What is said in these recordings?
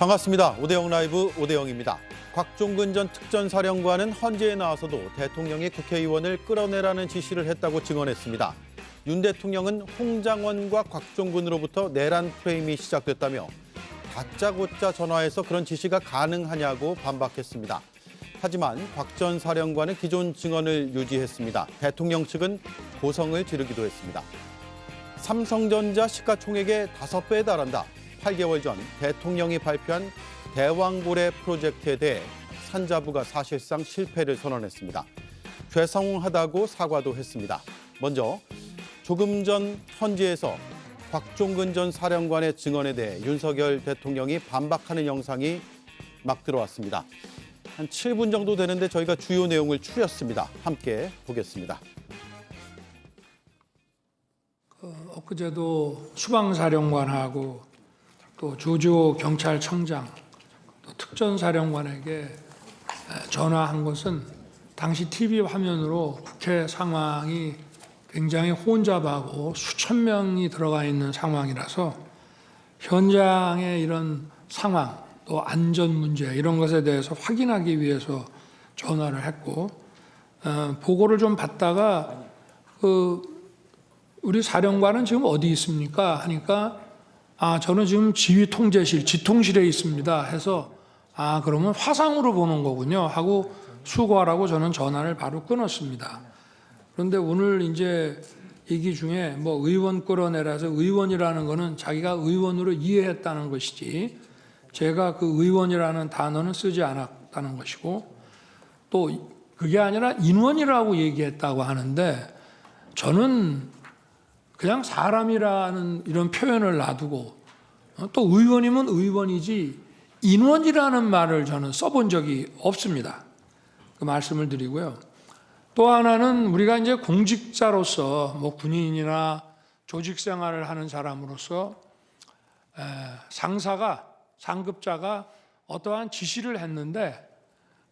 반갑습니다. 오대영 라이브 오대영입니다. 곽종근 전 특전사령관은 헌재에 나와서도 대통령이 국회의원을 끌어내라는 지시를 했다고 증언했습니다. 윤 대통령은 홍장원과 곽종근으로부터 내란 프레임이 시작됐다며 다짜고짜 전화해서 그런 지시가 가능하냐고 반박했습니다. 하지만 곽 전 사령관은 기존 증언을 유지했습니다. 대통령 측은 고성을 지르기도 했습니다. 삼성전자 시가총액의 5배에 달한다. 8개월 전 대통령이 발표한 대왕고래 프로젝트에 대해 산자부가 사실상 실패를 선언했습니다. 죄송하다고 사과도 했습니다. 먼저 조금 전 헌재에서 곽종근 전 사령관의 증언에 대해 윤석열 대통령이 반박하는 영상이 막 들어왔습니다. 한 7분 정도 되는데 저희가 주요 내용을 추렸습니다. 함께 보겠습니다. 엊그제도 수방사령관하고 또 조지호 경찰청장, 또 특전사령관에게 전화한 것은 당시 TV 화면으로 국회 상황이 굉장히 혼잡하고 수천 명이 들어가 있는 상황이라서 현장의 이런 상황, 또 안전 문제 이런 것에 대해서 확인하기 위해서 전화를 했고 보고를 좀 받다가 우리 사령관은 지금 어디 있습니까? 하니까 저는 지금 지휘통제실, 지통실에 있습니다 해서 그러면 화상으로 보는 거군요 하고 수고하라고 저는 전화를 바로 끊었습니다. 그런데 오늘 이제 얘기 중에 뭐 의원 끌어내라서 의원이라는 거는 자기가 의원으로 이해했다는 것이지 제가 그 의원이라는 단어는 쓰지 않았다는 것이고 또 그게 아니라 인원이라고 얘기했다고 하는데 저는 그냥 사람이라는 이런 표현을 놔두고 또 의원이면 의원이지 인원이라는 말을 저는 써본 적이 없습니다. 그 말씀을 드리고요. 또 하나는 우리가 이제 공직자로서 뭐 군인이나 조직 생활을 하는 사람으로서 상급자가 어떠한 지시를 했는데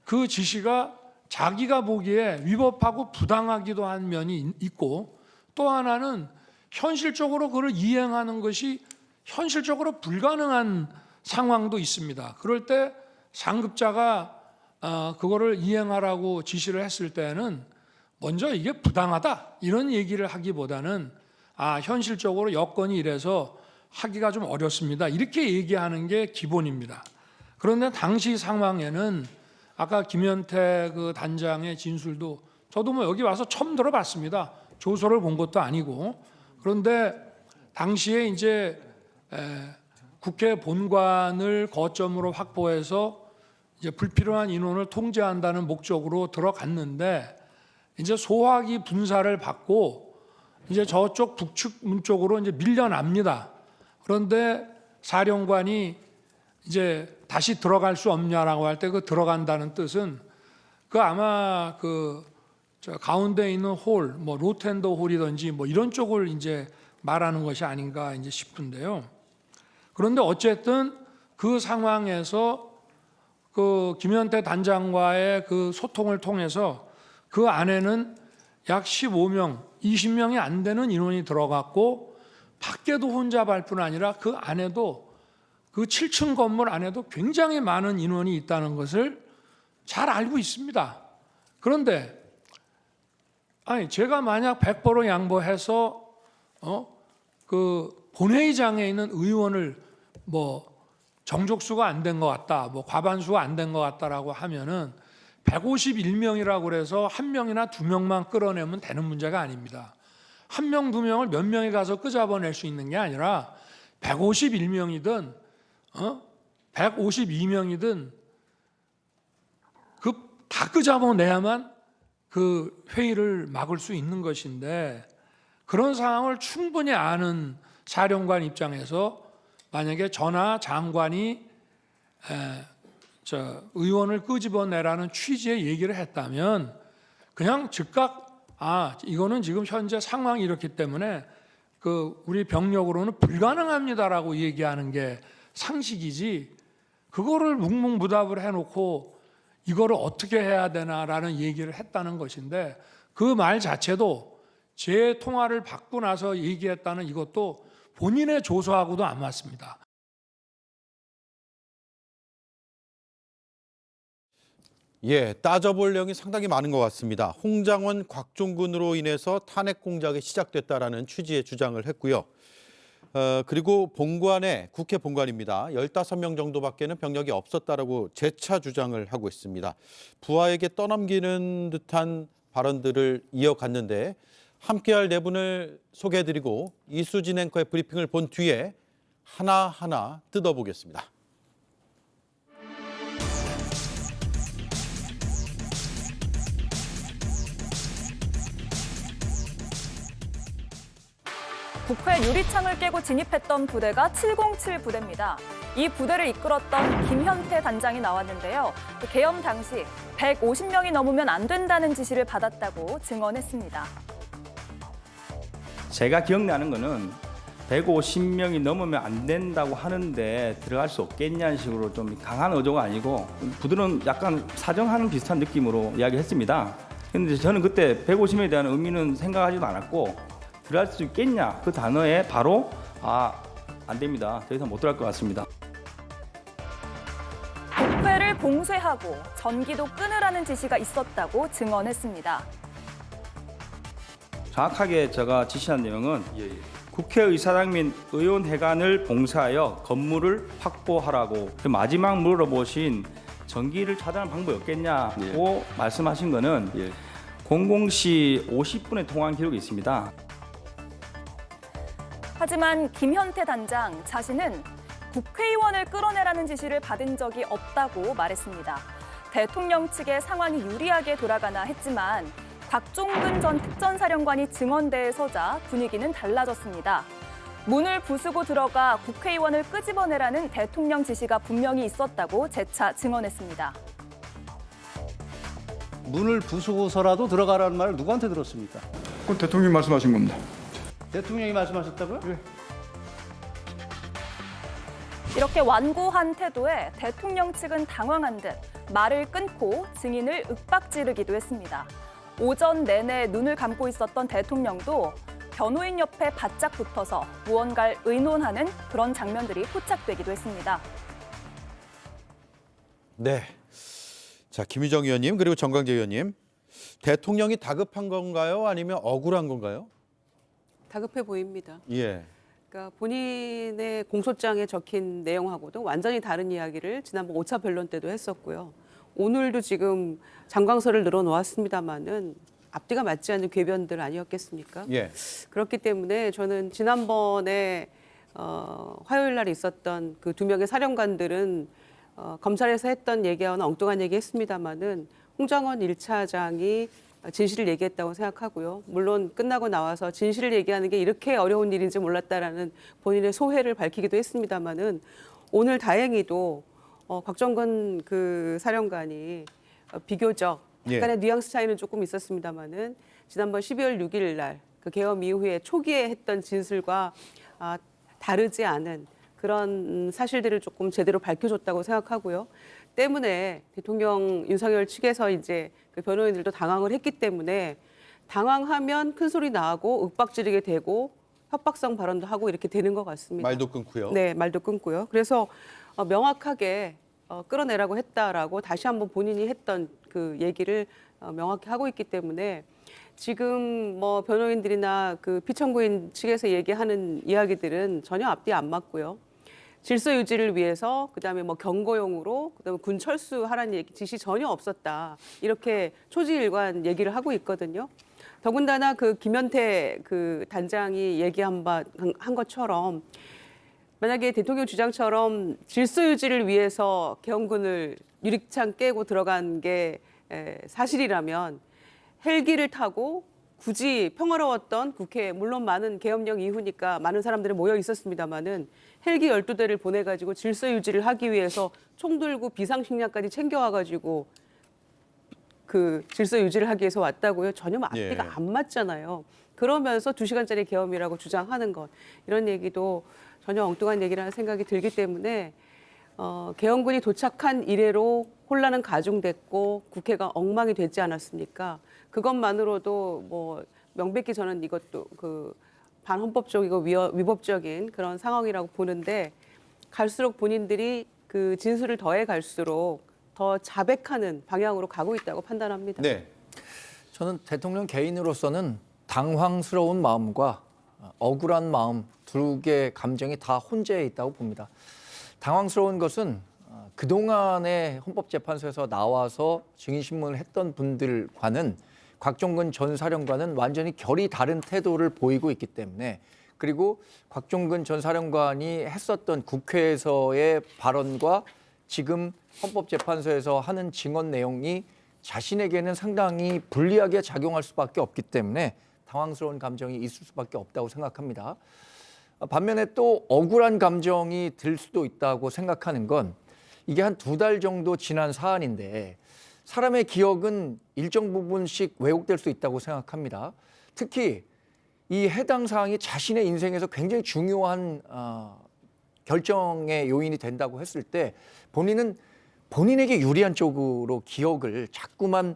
그 지시가 자기가 보기에 위법하고 부당하기도 한 면이 있고 또 하나는 현실적으로 그걸 이행하는 것이 현실적으로 불가능한 상황도 있습니다. 그럴 때 상급자가 그거를 이행하라고 지시를 했을 때는 먼저 이게 부당하다 이런 얘기를 하기보다는 현실적으로 여건이 이래서 하기가 좀 어렵습니다. 이렇게 얘기하는 게 기본입니다. 그런데 당시 상황에는 아까 김현태 그 단장의 진술도 저도 뭐 여기 와서 처음 들어봤습니다. 조서를 본 것도 아니고 그런데 당시에 이제 국회 본관을 거점으로 확보해서 이제 불필요한 인원을 통제한다는 목적으로 들어갔는데 이제 소화기 분사를 받고 이제 저쪽 북측 문 쪽으로 이제 밀려납니다. 그런데 사령관이 이제 다시 들어갈 수 없냐라고 할 때 그 들어간다는 뜻은 그 아마 저 가운데 있는 홀, 뭐 로텐더 홀이든지 뭐 이런 쪽을 이제 말하는 것이 아닌가 이제 싶은데요. 그런데 어쨌든 그 상황에서 그 김현태 단장과의 그 소통을 통해서 그 안에는 약 15명, 20명이 안 되는 인원이 들어갔고 밖에도 혼잡할 뿐 아니라 그 안에도 그 7층 건물 안에도 굉장히 많은 인원이 있다는 것을 잘 알고 있습니다. 그런데 제가 만약 100% 양보해서 그 본회의장에 있는 의원을 뭐 정족수가 안 된 것 같다, 뭐 과반수가 안 된 것 같다라고 하면은 151명이라고 그래서 한 명이나 두 명만 끌어내면 되는 문제가 아닙니다. 한 명, 두 명을 몇 명이 가서 끄잡아낼 수 있는 게 아니라 151명이든 152명이든 다 끄잡아내야만 그 회의를 막을 수 있는 것인데 그런 상황을 충분히 아는 사령관 입장에서 만약에 전하 장관이 의원을 끄집어내라는 취지의 얘기를 했다면 그냥 즉각 이거는 지금 현재 상황이 이렇기 때문에 우리 병력으로는 불가능합니다라고 얘기하는 게 상식이지 그거를 묵묵부답을 해놓고 이거를 어떻게 해야 되나라는 얘기를 했다는 것인데 그 말 자체도 제 통화를 받고 나서 얘기했다는 이것도 본인의 조서하고도 안 맞습니다. 예, 따져볼 내용이 상당히 많은 것 같습니다. 홍장원, 곽종근으로 인해서 탄핵 공작이 시작됐다라는 취지의 주장을 했고요. 그리고 본관에 국회 본관입니다. 15명 정도밖에는 병력이 없었다라고 재차 주장을 하고 있습니다. 부하에게 떠넘기는 듯한 발언들을 이어갔는데 함께할 네 분을 소개해드리고 이수진 앵커의 브리핑을 본 뒤에 하나하나 뜯어보겠습니다. 국회 유리창을 깨고 진입했던 부대가 707 부대입니다. 이 부대를 이끌었던 김현태 단장이 나왔는데요. 계엄 당시 150명이 넘으면 안 된다는 지시를 받았다고 증언했습니다. 제가 기억나는 거는 150명이 넘으면 안 된다고 하는데 들어갈 수 없겠냐는 식으로 좀 강한 어조가 아니고 부들은 약간 사정하는 비슷한 느낌으로 이야기했습니다. 그런데 저는 그때 150명에 대한 의미는 생각하지도 않았고 들어갈 수 있겠냐 그 단어에 바로 안 됩니다. 더 이상 못 들어갈 것 같습니다. 국회를 봉쇄하고 전기도 끊으라는 지시가 있었다고 증언했습니다. 정확하게 제가 지시한 내용은 국회의사당 및 의원회관을 봉쇄하여 건물을 확보하라고 마지막 물어보신 전기를 차단할 방법이 없겠냐고 말씀하신 거는 00시 50분에 통화한 기록이 있습니다. 하지만 김현태 단장 자신은 국회의원을 끌어내라는 지시를 받은 적이 없다고 말했습니다. 대통령 측의 상황이 유리하게 돌아가나 했지만 곽종근 전 특전사령관이 증언대에 서자 분위기는 달라졌습니다. 문을 부수고 들어가 국회의원을 끄집어내라는 대통령 지시가 분명히 있었다고 재차 증언했습니다. 문을 부수고서라도 들어가라는 말을 누구한테 들었습니까? 그건 대통령이 말씀하신 겁니다. 대통령이 말씀하셨다고요? 네. 이렇게 완고한 태도에 대통령 측은 당황한 듯 말을 끊고 증인을 윽박지르기도 했습니다. 오전 내내 눈을 감고 있었던 대통령도 변호인 옆에 바짝 붙어서 무언가를 의논하는 그런 장면들이 포착되기도 했습니다. 네. 자, 김유정 의원님 그리고 정광재 의원님. 대통령이 다급한 건가요? 아니면 억울한 건가요? 다급해 보입니다. 예. 그러니까 본인의 공소장에 적힌 내용하고도 완전히 다른 이야기를 지난번 5차 변론 때도 했었고요. 오늘도 지금 장광설을 늘어놓았습니다마는 앞뒤가 맞지 않는 궤변들 아니었겠습니까? 예. 그렇기 때문에 저는 지난번에 화요일 날 있었던 그 2명의 사령관들은 검찰에서 했던 얘기와는 엉뚱한 얘기 했습니다마는 홍장원 1차장이 진실을 얘기했다고 생각하고요. 물론 끝나고 나와서 진실을 얘기하는 게 이렇게 어려운 일인지 몰랐다라는 본인의 소회를 밝히기도 했습니다마는 오늘 다행히도 곽정근 그 사령관이 비교적 약간의 뉘앙스 차이는 조금 있었습니다마는 지난번 12월 6일 날 그 계엄 이후에 초기에 했던 진술과 다르지 않은 그런 사실들을 조금 제대로 밝혀줬다고 생각하고요. 때문에 대통령 윤석열 측에서 이제 그 변호인들도 당황을 했기 때문에 당황하면 큰 소리 나고 윽박지르게 되고 협박성 발언도 하고 이렇게 되는 것 같습니다. 말도 끊고요. 네, 말도 끊고요. 그래서 명확하게 끌어내라고 했다라고 다시 한번 본인이 했던 그 얘기를 명확히 하고 있기 때문에 지금 뭐 변호인들이나 그 피청구인 측에서 얘기하는 이야기들은 전혀 앞뒤 안 맞고요. 질서 유지를 위해서 그다음에 뭐 경고용으로 그다음에 군 철수하라는 얘기 지시 전혀 없었다. 이렇게 초지일관 얘기를 하고 있거든요. 더군다나 그 김현태 그 단장이 얘기한 한 것처럼 만약에 대통령 주장처럼 질서 유지를 위해서 계엄군을 유리창 깨고 들어간 게 사실이라면 헬기를 타고 굳이 평화로웠던 국회에 물론 많은 계엄령 이후니까 많은 사람들이 모여 있었습니다마는 헬기 12대를 보내가지고 질서 유지를 하기 위해서 총 들고 비상식량까지 챙겨와가지고 그 질서 유지를 하기 위해서 왔다고요. 전혀 앞뒤가 안 맞잖아요. 그러면서 2시간짜리 계엄이라고 주장하는 것 이런 얘기도 전혀 엉뚱한 얘기라는 생각이 들기 때문에 계엄군이 도착한 이래로 혼란은 가중됐고 국회가 엉망이 되지 않았습니까? 그것만으로도 뭐 명백히 저는 이것도 그 반헌법적이고 위법적인 그런 상황이라고 보는데 갈수록 본인들이 그 진술을 더해 갈수록 더 자백하는 방향으로 가고 있다고 판단합니다. 네. 저는 대통령 개인으로서는 당황스러운 마음과 억울한 마음 두 개의 감정이 다 혼재해 있다고 봅니다. 당황스러운 것은 그동안에 헌법재판소에서 나와서 증인신문을 했던 분들과는 곽종근 전 사령관은 완전히 결이 다른 태도를 보이고 있기 때문에, 그리고 곽종근 전 사령관이 했었던 국회에서의 발언과 지금 헌법재판소에서 하는 증언 내용이 자신에게는 상당히 불리하게 작용할 수밖에 없기 때문에 당황스러운 감정이 있을 수밖에 없다고 생각합니다. 반면에 또 억울한 감정이 들 수도 있다고 생각하는 건, 이게 한 2달 정도 지난 사안인데 사람의 기억은 일정 부분씩 왜곡될 수 있다고 생각합니다. 특히 이 해당 사항이 자신의 인생에서 굉장히 중요한 결정의 요인이 된다고 했을 때 본인은 본인에게 유리한 쪽으로 기억을 자꾸만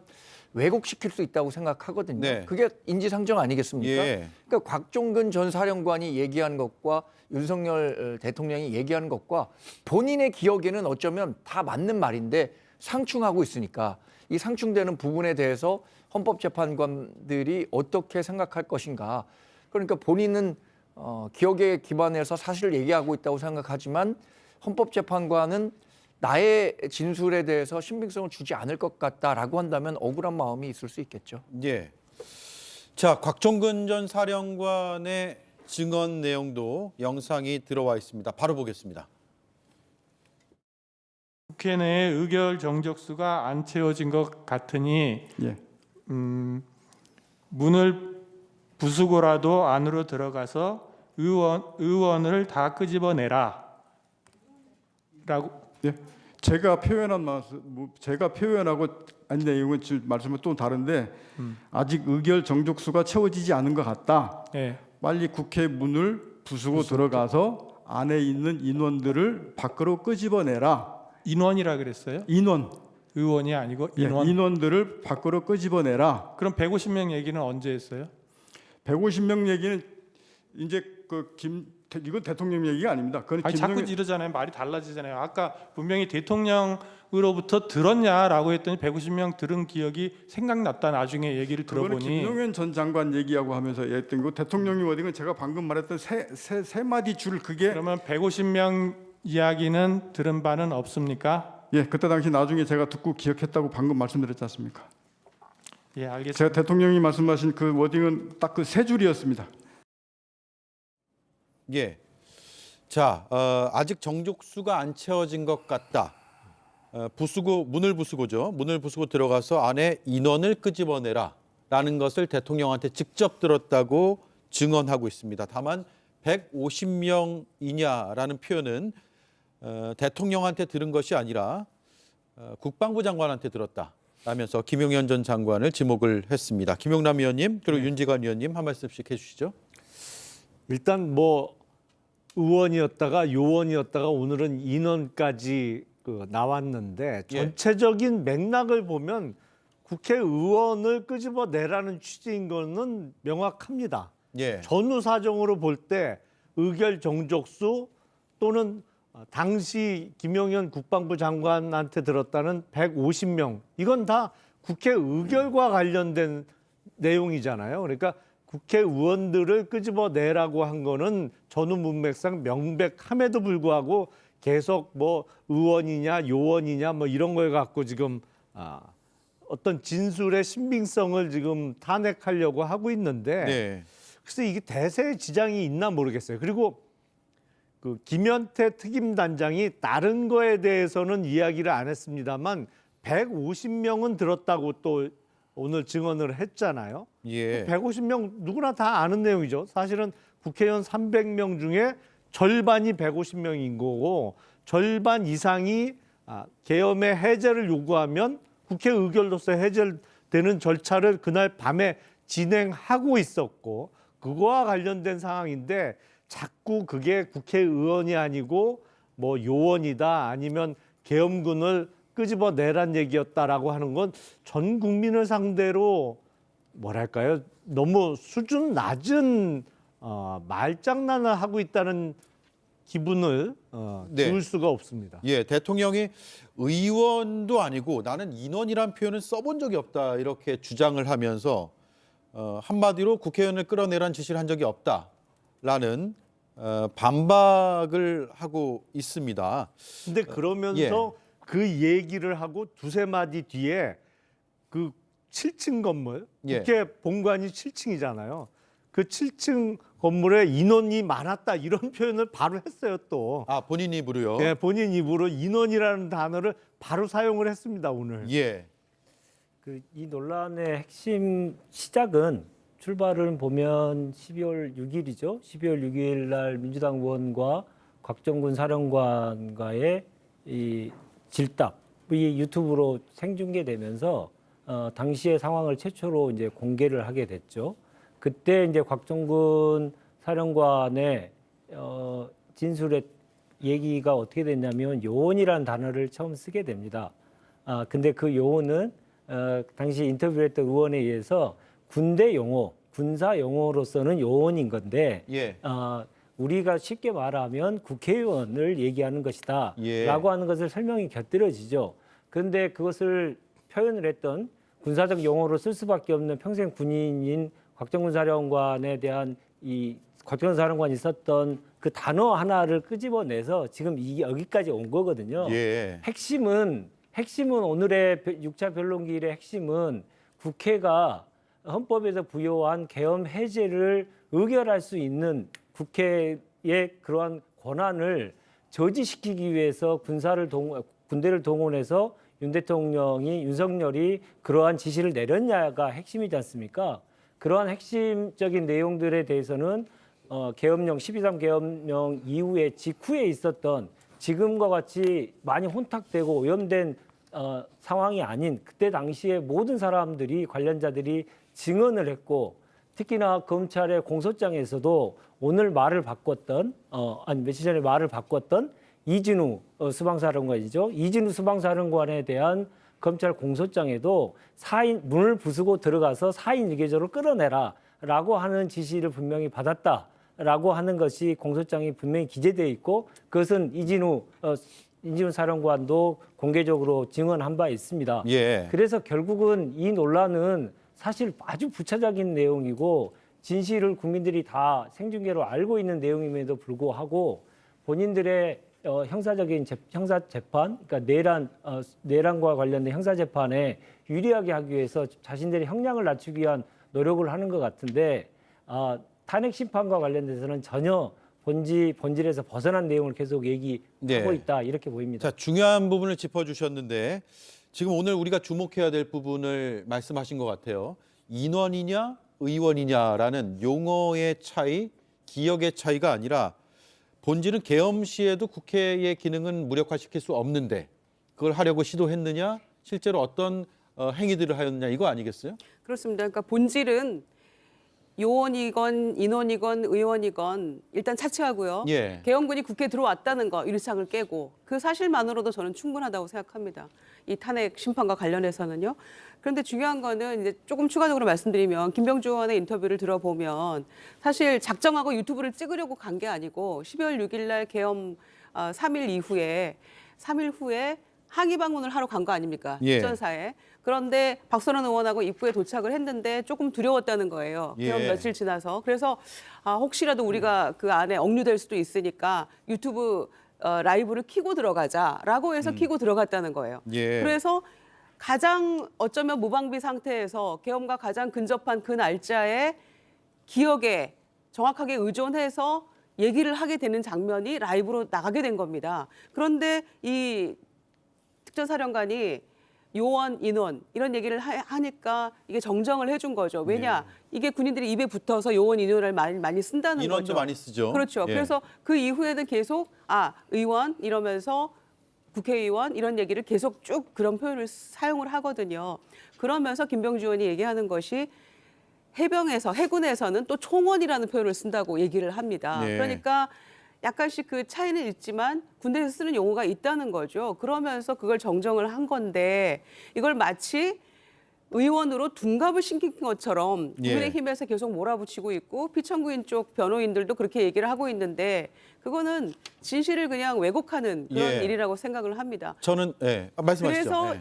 왜곡시킬 수 있다고 생각하거든요. 네. 그게 인지상정 아니겠습니까? 예. 그러니까 곽종근 전 사령관이 얘기한 것과 윤석열 대통령이 얘기한 것과 본인의 기억에는 어쩌면 다 맞는 말인데 상충하고 있으니까 이 상충되는 부분에 대해서 헌법재판관들이 어떻게 생각할 것인가. 그러니까 본인은 기억에 기반해서 사실을 얘기하고 있다고 생각하지만 헌법재판관은 나의 진술에 대해서 신빙성을 주지 않을 것 같다라고 한다면 억울한 마음이 있을 수 있겠죠. 예. 자, 곽종근 전 사령관의 증언 내용도 영상이 들어와 있습니다. 바로 보겠습니다. 국회 내에 의결 정적수가 안 채워진 것 같으니 예. 문을 부수고라도 안으로 들어가서 의원을 다 끄집어내라. 라고. 예. 제가 표현하고 아니 내용은 지금 말씀은 또 다른데 아직 의결 정족수가 채워지지 않은 것 같다. 예. 빨리 국회 문을 부수고 들어가서 안에 있는 인원들을 밖으로 끄집어내라. 인원이라 그랬어요? 인원. 의원이 아니고 예, 인원. 인원들을 밖으로 끄집어내라. 그럼 150명 얘기는 언제 했어요? 150명 얘기는 이제 이건 대통령 얘기가 아닙니다. 그건 아니, 자꾸 이러잖아요. 말이 달라지잖아요. 아까 분명히 대통령으로부터 들었냐라고 했더니 150명 들은 기억이 생각났다. 나중에 얘기를 그거는 들어보니. 김용현 전 장관 얘기하고 하면서 했던 거, 대통령이 어딘 건 제가 방금 말했던 세 마디 줄 그게. 그러면 150명 이야기는 들은 바는 없습니까? 예, 그때 당시 나중에 제가 듣고 기억했다고 방금 말씀드렸지 않습니까? 예, 알겠습니다. 제가 대통령이 말씀하신 그 워딩은 딱 그 세 줄이었습니다. 예. 자, 아직 정족수가 안 채워진 것 같다. 문을 부수고죠. 문을 부수고 들어가서 안에 인원을 끄집어내라라는 것을 대통령한테 직접 들었다고 증언하고 있습니다. 다만 150명이냐라는 표현은 대통령한테 들은 것이 아니라 국방부 장관한테 들었다라면서 김용현 전 장관을 지목을 했습니다. 김용남 의원님 그리고 윤지관 의원님 한 말씀씩 해주시죠. 일단 뭐 의원이었다가 요원이었다가 오늘은 인원까지 나왔는데 전체적인 맥락을 보면 국회의원을 끄집어내라는 취지인 거는 명확합니다. 예. 전후 사정으로 볼 때 의결 정족수 또는 당시 김용현 국방부 장관한테 들었다는 150명 이건 다 국회 의결과 관련된 내용이잖아요. 그러니까 국회의원들을 끄집어내라고 한 거는 전후 문맥상 명백함에도 불구하고 계속 뭐 의원이냐 요원이냐 뭐 이런 걸 갖고 지금 어떤 진술의 신빙성을 지금 탄핵하려고 하고 있는데 네. 그래서 이게 대세에 지장이 있나 모르겠어요. 그리고 그 김현태 특임단장이 다른 거에 대해서는 이야기를 안 했습니다만 150명은 들었다고 또 오늘 증언을 했잖아요. 예. 150명 누구나 다 아는 내용이죠. 사실은 국회의원 300명 중에 절반이 150명인 거고 절반 이상이 계엄의 해제를 요구하면 국회 의결로서 해제되는 절차를 그날 밤에 진행하고 있었고 그거와 관련된 상황인데 자꾸 그게 국회의원이 아니고 뭐 요원이다 아니면 계엄군을 끄집어내란 얘기였다라고 하는 건 전 국민을 상대로 뭐랄까요? 너무 수준 낮은 말장난을 하고 있다는 기분을 네. 지울 수가 없습니다. 예, 대통령이 의원도 아니고 나는 인원이란 표현을 써본 적이 없다 이렇게 주장을 하면서 한마디로 국회의원을 끌어내란 지시를 한 적이 없다라는 반박을 하고 있습니다. 근데 그러면서 그 얘기를 하고 두세 마디 뒤에 그 7층 건물, 예. 국회 본관이 7층이잖아요. 그 7층 건물에 인원이 많았다 이런 표현을 바로 했어요 또. 아, 본인 입으로요? 네, 본인 입으로 인원이라는 단어를 바로 사용을 했습니다 오늘. 예. 이 논란의 핵심 시작은 출발을 보면 12월 6일이죠. 12월 6일 날 민주당 의원과 곽정근 사령관과의 이 질답이 유튜브로 생중계되면서 당시의 상황을 최초로 이제 공개를 하게 됐죠. 그때 이제 곽정근 사령관의 진술의 얘기가 어떻게 됐냐면 요원이라는 단어를 처음 쓰게 됩니다. 근데 그 요원은 당시 인터뷰를 했던 의원에 의해서 군대 용어, 군사 용어로서는 요원인 건데 예. 우리가 쉽게 말하면 국회의원을 얘기하는 것이다 예. 라고 하는 것을 설명이 곁들여지죠. 그런데 그것을 표현을 했던 군사적 용어로 쓸 수밖에 없는 평생 군인인 곽정근 사령관에 대한 이 곽정근 사령관이 썼던 그 단어 하나를 끄집어내서 지금 이게 여기까지 온 거거든요. 예. 핵심은 오늘의 6차 변론기일의 핵심은 국회가 헌법에서 부여한 계엄 해제를 의결할 수 있는 국회의 그러한 권한을 저지시키기 위해서 군대를 동원해서 윤석열이 그러한 지시를 내렸냐가 핵심이지 않습니까? 그러한 핵심적인 내용들에 대해서는 계엄령 12.3 계엄령 이후에 직후에 있었던 지금과 같이 많이 혼탁되고 오염된 상황이 아닌 그때 당시에 모든 사람들이 관련자들이 증언을 했고 특히나 검찰의 공소장에서도 오늘 말을 바꿨던 며칠 전에 말을 바꿨던 이진우 수방사령관이죠. 이진우 수방사령관에 대한 검찰 공소장에도 문을 부수고 들어가서 4인 유계적으로 끌어내라라고 하는 지시를 분명히 받았다라고 하는 것이 공소장이 분명히 기재되어 있고 그것은 이진우 사령관도 공개적으로 증언한 바 있습니다. 예. 그래서 결국은 이 논란은 사실 아주 부차적인 내용이고 진실을 국민들이 다 생중계로 알고 있는 내용임에도 불구하고 본인들의 형사 재판, 그러니까 내란과 관련된 형사 재판에 유리하게 하기 위해서 자신들의 형량을 낮추기 위한 노력을 하는 것 같은데 탄핵 심판과 관련돼서는 전혀 본질에서 벗어난 내용을 계속 얘기하고 있다 이렇게 보입니다. 자, 중요한 부분을 짚어주셨는데 지금 오늘 우리가 주목해야 될 부분을 말씀하신 것 같아요. 인원이냐 의원이냐라는 용어의 차이, 기억의 차이가 아니라 본질은 계엄 시에도 국회의 기능은 무력화시킬 수 없는데 그걸 하려고 시도했느냐, 실제로 어떤 행위들을 하였느냐 이거 아니겠어요? 그렇습니다. 그러니까 본질은 요원이건 인원이건 의원이건 일단 차치하고요. 예. 계엄군이 국회에 들어왔다는 거 일상을 깨고 그 사실만으로도 저는 충분하다고 생각합니다. 이 탄핵 심판과 관련해서는요. 그런데 중요한 거는 이제 조금 추가적으로 말씀드리면 김병주 의원의 인터뷰를 들어보면 사실 작정하고 유튜브를 찍으려고 간 게 아니고 12월 6일 날 계엄 3일 후에 항의 방문을 하러 간 거 아닙니까? 예. 특전사에. 그런데 박선원 의원하고 입구에 도착을 했는데 조금 두려웠다는 거예요. 예. 계엄 며칠 지나서. 그래서 혹시라도 우리가 그 안에 억류될 수도 있으니까 유튜브 라이브를 켜고 들어가자라고 해서 켜고 들어갔다는 거예요. 예. 그래서 가장 어쩌면 무방비 상태에서 계엄과 가장 근접한 그 날짜에 기억에 정확하게 의존해서 얘기를 하게 되는 장면이 라이브로 나가게 된 겁니다. 그런데 이 특전사령관이 요원, 인원 이런 얘기를 하니까 이게 정정을 해준 거죠. 왜냐? 이게 군인들이 입에 붙어서 요원, 인원을 많이 쓴다는 인원도 거죠. 많이 쓰죠. 그렇죠. 예. 그래서 그 이후에는 계속 의원 이러면서 국회의원 이런 얘기를 계속 쭉 그런 표현을 사용을 하거든요. 그러면서 김병주 의원이 얘기하는 것이 해군에서는 또 총원이라는 표현을 쓴다고 얘기를 합니다. 네. 그러니까 약간씩 그 차이는 있지만 군대에서 쓰는 용어가 있다는 거죠. 그러면서 그걸 정정을 한 건데 이걸 마치 의원으로 둔갑을 시킨 것처럼 예. 국민의힘에서 계속 몰아붙이고 있고 피청구인 쪽 변호인들도 그렇게 얘기를 하고 있는데 그거는 진실을 그냥 왜곡하는 그런 예. 일이라고 생각을 합니다. 저는 말씀하시죠. 그래서 예.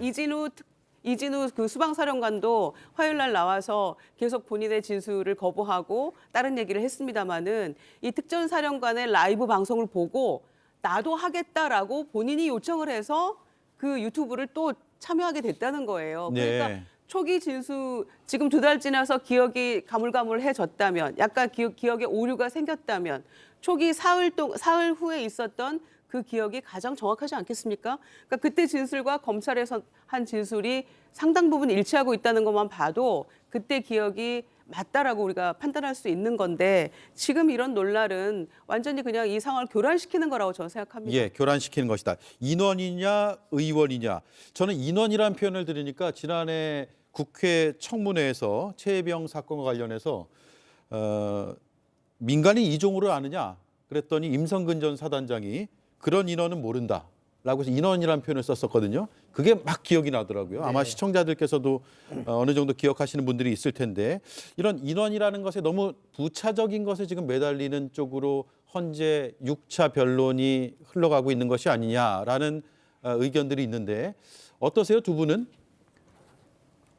이진우 그 수방사령관도 화요일 날 나와서 계속 본인의 진술을 거부하고 다른 얘기를 했습니다마는 이 특전사령관의 라이브 방송을 보고 나도 하겠다라고 본인이 요청을 해서 그 유튜브를 또 참여하게 됐다는 거예요. 그러니까 네. 초기 진술 지금 2달 지나서 기억이 가물가물해졌다면 약간 기억에 오류가 생겼다면 초기 사흘 후에 있었던 그 기억이 가장 정확하지 않겠습니까? 그러니까 그때 진술과 검찰에서 한 진술이 상당 부분 일치하고 있다는 것만 봐도 그때 기억이 맞다라고 우리가 판단할 수 있는 건데 지금 이런 논란은 완전히 그냥 이 상황을 교란시키는 거라고 저는 생각합니다. 예, 교란시키는 것이다. 인원이냐 의원이냐. 저는 인원이라는 표현을 들으니까 지난해 국회 청문회에서 최혜병 사건과 관련해서 민간인 이종우를 아느냐 그랬더니 임성근 전 사단장이 그런 인원은 모른다라고 해서 인원이라는 표현을 썼었거든요. 그게 막 기억이 나더라고요. 아마 시청자들께서도 어느 정도 기억하시는 분들이 있을 텐데 이런 인원이라는 것에 너무 부차적인 것에 지금 매달리는 쪽으로 헌재 6차 변론이 흘러가고 있는 것이 아니냐라는 의견들이 있는데 어떠세요, 두 분은?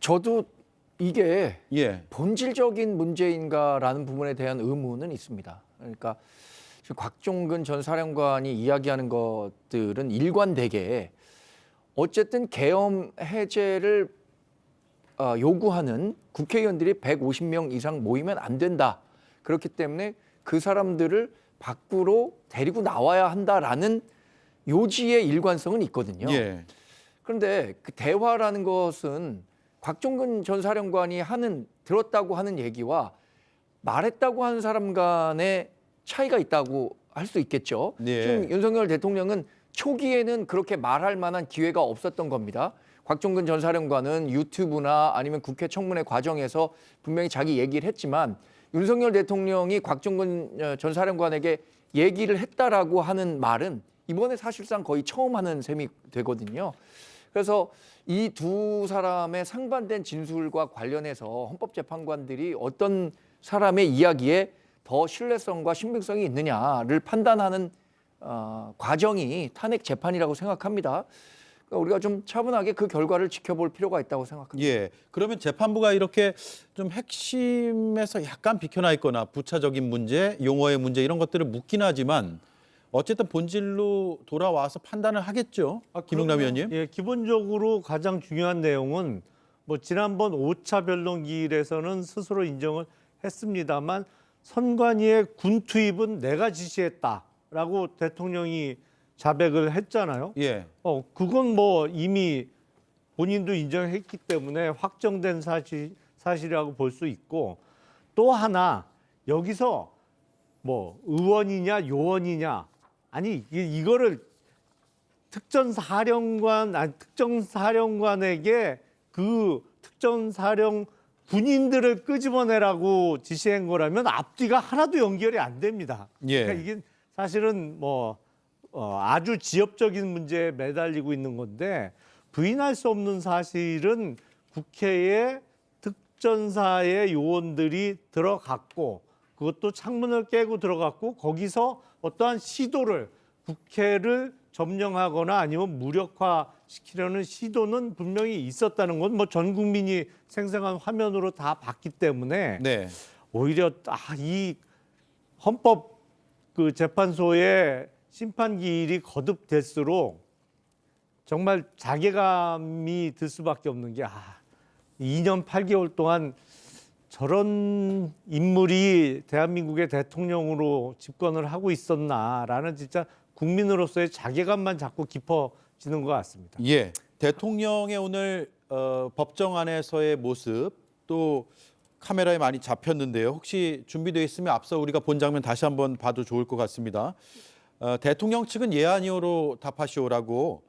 저도 이게 예, 본질적인 문제인가라는 부분에 대한 의문은 있습니다. 그러니까 지금 곽종근 전 사령관이 이야기하는 것들은 일관되게 어쨌든 계엄 해제를 요구하는 국회의원들이 150명 이상 모이면 안 된다. 그렇기 때문에 그 사람들을 밖으로 데리고 나와야 한다라는 요지의 일관성은 있거든요. 예, 그런데 그 대화라는 것은 곽종근 전 사령관이 들었다고 하는 얘기와 말했다고 하는 사람 간의 차이가 있다고 할 수 있겠죠. 네. 지금 윤석열 대통령은 초기에는 그렇게 말할 만한 기회가 없었던 겁니다. 곽종근 전 사령관은 유튜브나 아니면 국회 청문회 과정에서 분명히 자기 얘기를 했지만 윤석열 대통령이 곽종근 전 사령관에게 얘기를 했다라고 하는 말은 이번에 사실상 거의 처음 하는 셈이 되거든요. 그래서 이 두 사람의 상반된 진술과 관련해서 헌법재판관들이 어떤 사람의 이야기에 더 신뢰성과 신빙성이 있느냐를 판단하는 과정이 탄핵 재판이라고 생각합니다. 그러니까 우리가 좀 차분하게 그 결과를 지켜볼 필요가 있다고 생각합니다. 예. 그러면 재판부가 이렇게 좀 핵심에서 약간 비켜나 있거나 부차적인 문제, 용어의 문제 이런 것들을 묻긴 하지만 어쨌든 본질로 돌아와서 판단을 하겠죠. 김용남 의원님. 예, 기본적으로 가장 중요한 내용은 뭐 지난번 5차 변론기일에서는 스스로 인정을 했습니다만 선관위의 군 투입은 내가 지시했다라고 대통령이 자백을 했잖아요. 예. 그건 뭐 이미 본인도 인정했기 때문에 확정된 사실이라고 볼 수 있고 또 하나 여기서 뭐 의원이냐 요원이냐 아니 이거를 특전사령관에게 그 특전사령 군인들을 끄집어내라고 지시한 거라면 앞뒤가 하나도 연결이 안 됩니다. 예. 그러니까 이게 사실은 뭐 아주 지엽적인 문제에 매달리고 있는 건데 부인할 수 없는 사실은 국회에 특전사의 요원들이 들어갔고 그것도 창문을 깨고 들어갔고 거기서 어떠한 시도를 국회를 점령하거나 아니면 무력화시키려는 시도는 분명히 있었다는 건 뭐 전 국민이 생생한 화면으로 다 봤기 때문에 네. 오히려 이 헌법 그 재판소의 심판 기일이 거듭될수록 정말 자괴감이 들 수밖에 없는 게 2년 8개월 동안 저런 인물이 대한민국의 대통령으로 집권을 하고 있었나라는 진짜 국민으로서의 자괴감만 자꾸 깊어지는 것 같습니다. 예. 대통령의 오늘 법정 안에서의 모습 또 카메라에 많이 잡혔는데요. 혹시 준비되어 있으면 앞서 우리가 본 장면 다시 한번 봐도 좋을 것 같습니다. 대통령 측은 예 아니오로 답하시오라고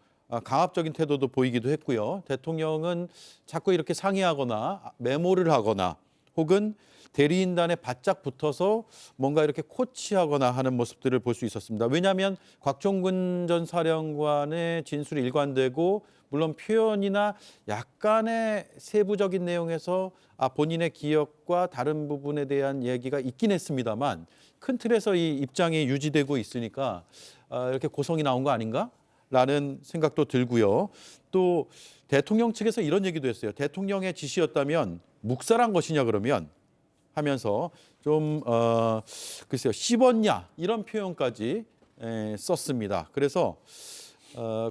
강압적인 태도도 보이기도 했고요. 대통령은 자꾸 이렇게 상의하거나 메모를 하거나 혹은 대리인단에 바짝 붙어서 뭔가 이렇게 코치하거나 하는 모습들을 볼 수 있었습니다. 왜냐하면 곽종근 전 사령관의 진술이 일관되고 물론 표현이나 약간의 세부적인 내용에서 본인의 기억과 다른 부분에 대한 얘기가 있긴 했습니다만 큰 틀에서 이 입장이 유지되고 있으니까 이렇게 고성이 나온 거 아닌가라는 생각도 들고요. 또 대통령 측에서 이런 얘기도 했어요. 대통령의 지시였다면 묵살한 것이냐 그러면 하면서 좀 글쎄요 씹었냐 이런 표현까지 썼습니다. 그래서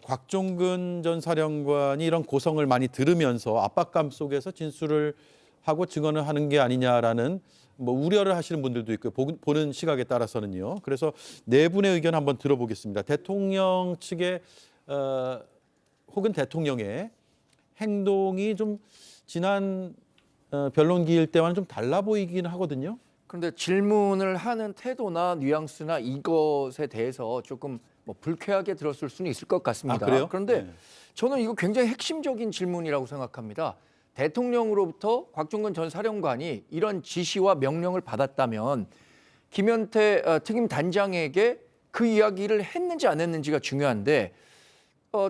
곽종근 전 사령관이 이런 고성을 많이 들으면서 압박감 속에서 진술을 하고 증언을 하는 게 아니냐라는 뭐 우려를 하시는 분들도 있고 보는 시각에 따라서는요. 그래서 네 분의 의견 한번 들어보겠습니다. 대통령 측의 혹은 대통령의 행동이 좀 지난 변론기일 때와는 좀 달라 보이긴 하거든요. 그런데 질문을 하는 태도나 뉘앙스나 이것에 대해서 조금 뭐 불쾌하게 들었을 수는 있을 것 같습니다. 그래요? 그런데 네. 저는 이거 굉장히 핵심적인 질문이라고 생각합니다. 대통령으로부터 곽종근 전 사령관이 이런 지시와 명령을 받았다면 김현태 특임 단장에게 그 이야기를 했는지 안 했는지가 중요한데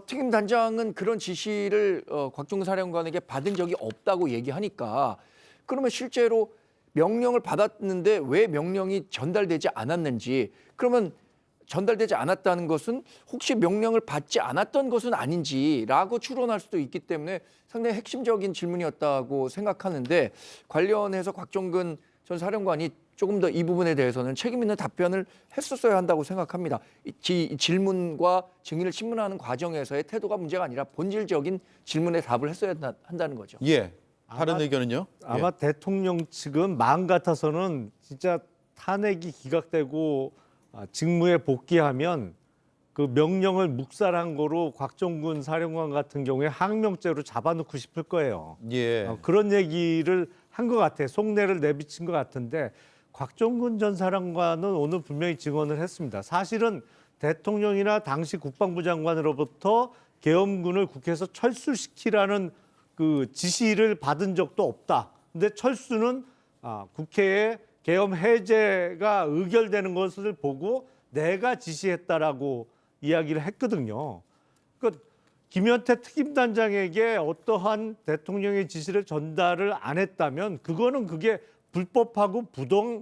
특임 단장은 그런 지시를 곽종근 사령관에게 받은 적이 없다고 얘기하니까 그러면 실제로 명령을 받았는데 왜 명령이 전달되지 않았는지 그러면 전달되지 않았다는 것은 혹시 명령을 받지 않았던 것은 아닌지라고 추론할 수도 있기 때문에 상당히 핵심적인 질문이었다고 생각하는데 관련해서 곽종근 전 사령관이 조금 더 이 부분에 대해서는 책임 있는 답변을 했었어야 한다고 생각합니다. 이 질문과 증인을 신문하는 과정에서의 태도가 문제가 아니라 본질적인 질문에 답을 했어야 한다는 거죠. 예. 다른 의견은요? 아마 대통령 측은 마음 같아서는 진짜 탄핵이 기각되고 직무에 복귀하면 그 명령을 묵살한 거로 곽종근 사령관 같은 경우에 항명죄로 잡아놓고 싶을 거예요. 예. 그런 얘기를 한 것 같아요. 속내를 내비친 것 같은데 곽종근 전 사령관은 오늘 분명히 증언을 했습니다. 사실은 대통령이나 당시 국방부 장관으로부터 계엄군을 국회에서 철수시키라는 그 지시를 받은 적도 없다. 근데 철수는 국회에 계엄 해제가 의결되는 것을 보고 내가 지시했다라고 이야기를 했거든요. 그러니까 김현태 특임단장에게 어떠한 대통령의 지시를 전달을 안 했다면 그게 불법하고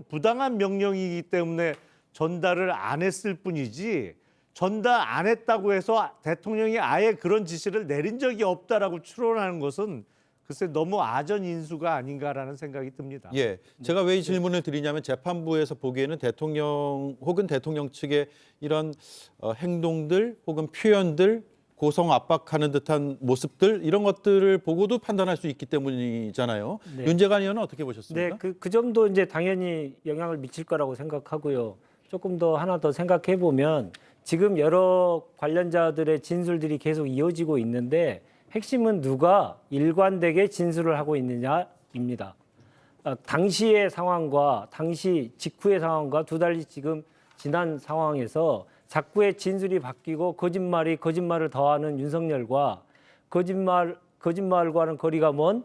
부당한 명령이기 때문에 전달을 안 했을 뿐이지 전달 안 했다고 해서 대통령이 아예 그런 지시를 내린 적이 없다라고 추론하는 것은 글쎄 너무 아전인수가 아닌가라는 생각이 듭니다. 예, 제가 왜 이 질문을 드리냐면 재판부에서 보기에는 대통령 혹은 대통령 측의 이런 행동들 혹은 표현들 고성 압박하는 듯한 모습들 이런 것들을 보고도 판단할 수 있기 때문이잖아요. 네. 윤재관 의원은 어떻게 보셨습니까? 네, 그 점도 이제 당연히 영향을 미칠 거라고 생각하고요. 조금 더 하나 더 생각해 보면 지금 여러 관련자들의 진술들이 계속 이어지고 있는데 핵심은 누가 일관되게 진술을 하고 있느냐입니다. 당시의 상황과 당시 직후의 상황과 두 달이 지금 지난 상황에서 자꾸의 진술이 바뀌고 거짓말을 더하는 윤석열과 거짓말과는 거리가 먼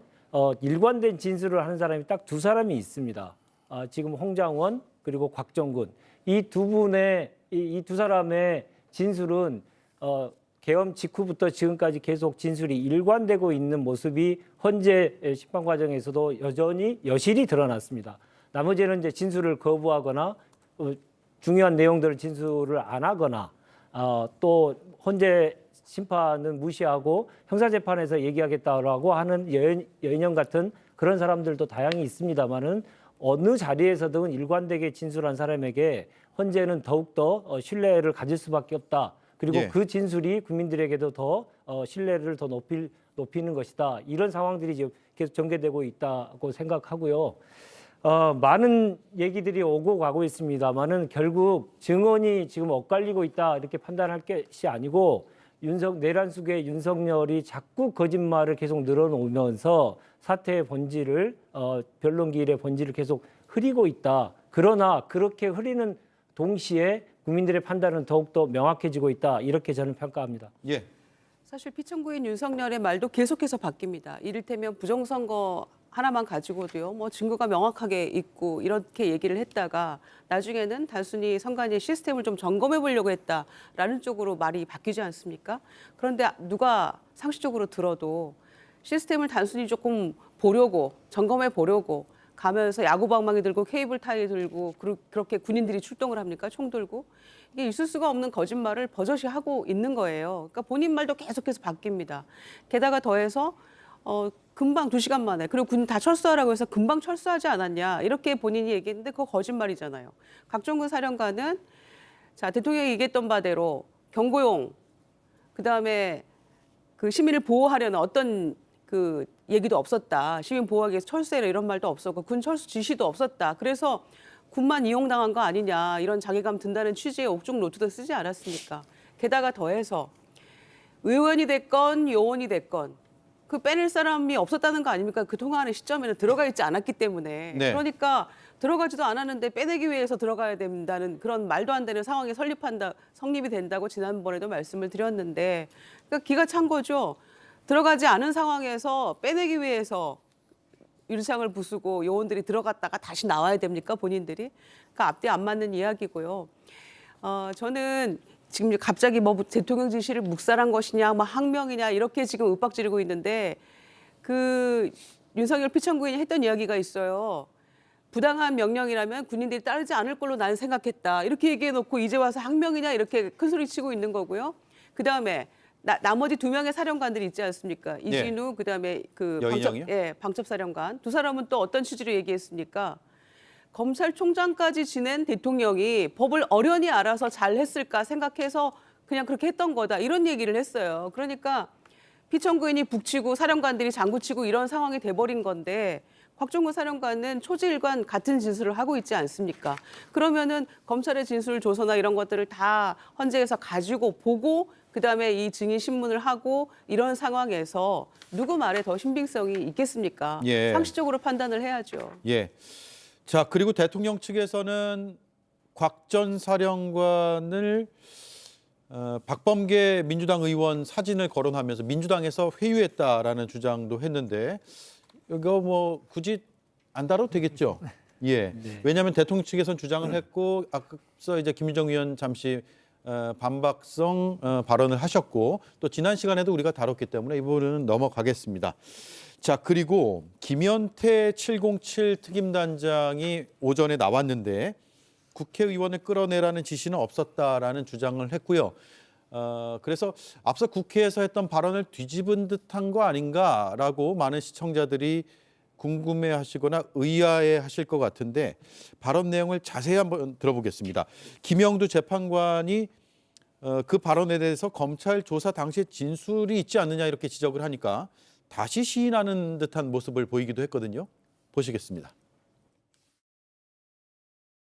일관된 진술을 하는 사람이 딱 두 사람이 있습니다. 지금 홍장원 그리고 곽종근 이 두 사람의 진술은 계엄 직후부터 지금까지 계속 진술이 일관되고 있는 모습이 헌재 심판 과정에서도 여실히 드러났습니다. 나머지는 이제 진술을 거부하거나 중요한 내용들을 진술을 안 하거나 또 헌재 심판은 무시하고 형사재판에서 얘기하겠다라고 하는 여인형 같은 그런 사람들도 다양히 있습니다만은 어느 자리에서든 일관되게 진술한 사람에게 헌재는 더욱더 신뢰를 가질 수밖에 없다. 그리고 예. 그 진술이 국민들에게도 더 신뢰를 더 높이는 것이다. 이런 상황들이 지금 계속 전개되고 있다고 생각하고요. 많은 얘기들이 오고 가고 있습니다만은 결국 증언이 지금 엇갈리고 있다 이렇게 판단할 것이 아니고 내란숙의 윤석열이 자꾸 거짓말을 계속 늘어놓으면서 사태의 본질을 변론기일의 본질을 계속 흐리고 있다. 그러나 그렇게 흐리는 동시에 국민들의 판단은 더욱더 명확해지고 있다. 이렇게 저는 평가합니다. 예. 사실 피청구인 윤석열의 말도 계속해서 바뀝니다. 이를테면 부정선거 하나만 가지고도요, 뭐 증거가 명확하게 있고 이렇게 얘기를 했다가 나중에는 단순히 선관위 시스템을 좀 점검해 보려고 했다라는 쪽으로 말이 바뀌지 않습니까? 그런데 누가 상식적으로 들어도 시스템을 단순히 조금 보려고 점검해 보려고 가면서 야구방망이 들고 케이블 타이 들고 그렇게 군인들이 출동을 합니까? 총 들고. 이게 있을 수가 없는 거짓말을 버젓이 하고 있는 거예요. 그러니까 본인 말도 계속해서 바뀝니다. 게다가 더해서 금방 2시간 만에 그리고 군 다 철수하라고 해서 금방 철수하지 않았냐 이렇게 본인이 얘기했는데 그거 거짓말이잖아요. 곽종근 사령관은 자 대통령이 얘기했던 바대로 경고용 그다음에 그 시민을 보호하려는 어떤 그 얘기도 없었다. 시민 보호하기 위해서 철수해라 이런 말도 없었고 군 철수 지시도 없었다. 그래서 군만 이용당한 거 아니냐 이런 자괴감 든다는 취지의 옥중 노트도 쓰지 않았습니까? 게다가 더해서 의원이 됐건 요원이 됐건 그 빼낼 사람이 없었다는 거 아닙니까? 그 통화하는 시점에는 들어가 있지 않았기 때문에. 네. 그러니까 들어가지도 않았는데 빼내기 위해서 들어가야 된다는 그런 말도 안 되는 상황이 성립이 된다고 지난번에도 말씀을 드렸는데 그러니까 기가 찬 거죠. 들어가지 않은 상황에서 빼내기 위해서 유리창을 부수고 요원들이 들어갔다가 다시 나와야 됩니까? 본인들이? 그러니까 앞뒤 안 맞는 이야기고요. 저는 지금 갑자기 뭐 대통령 지시를 묵살한 것이냐, 뭐 항명이냐 이렇게 지금 윽박지르고 있는데 그 윤석열 피청구인이 했던 이야기가 있어요. 부당한 명령이라면 군인들이 따르지 않을 걸로 나는 생각했다. 이렇게 얘기해놓고 이제 와서 항명이냐 이렇게 큰 소리 치고 있는 거고요. 그 다음에 나머지 2명의 사령관들이 있지 않습니까? 이진우, 그다음에 그 여인영이요? 방첩사령관. 두 사람은 또 어떤 취지로 얘기했습니까? 검찰총장까지 지낸 대통령이 법을 어련히 알아서 잘 했을까 생각해서 그냥 그렇게 했던 거다. 이런 얘기를 했어요. 그러니까 피청구인이 북치고 사령관들이 장구치고 이런 상황이 돼버린 건데 곽종근 사령관은 초지일관 같은 진술을 하고 있지 않습니까? 그러면은 검찰의 진술 조서나 이런 것들을 다 헌재에서 가지고 보고 그다음에 이 증인 신문을 하고 이런 상황에서 누구 말에 더 신빙성이 있겠습니까? 예. 상식적으로 판단을 해야죠. 예. 자, 그리고 대통령 측에서는 곽 전 사령관을 박범계 민주당 의원 사진을 거론하면서 민주당에서 회유했다라는 주장도 했는데 이거 뭐 굳이 안 다뤄도 되겠죠? 예. 왜냐하면 대통령 측에서는 주장을 했고 앞서 이제 김유정 의원 잠시 반박성 발언을 하셨고 또 지난 시간에도 우리가 다뤘기 때문에 이 부분은 넘어가겠습니다. 자, 그리고 김현태 707 특임단장이 오전에 나왔는데 국회의원을 끌어내라는 지시는 없었다라는 주장을 했고요. 그래서 앞서 국회에서 했던 발언을 뒤집은 듯한 거 아닌가라고 많은 시청자들이 궁금해하시거나 의아해하실 것 같은데 발언 내용을 자세히 한번 들어보겠습니다. 김영두 재판관이 그 발언에 대해서 검찰 조사 당시에 진술이 있지 않느냐 이렇게 지적을 하니까 다시 시인하는 듯한 모습을 보이기도 했거든요. 보시겠습니다.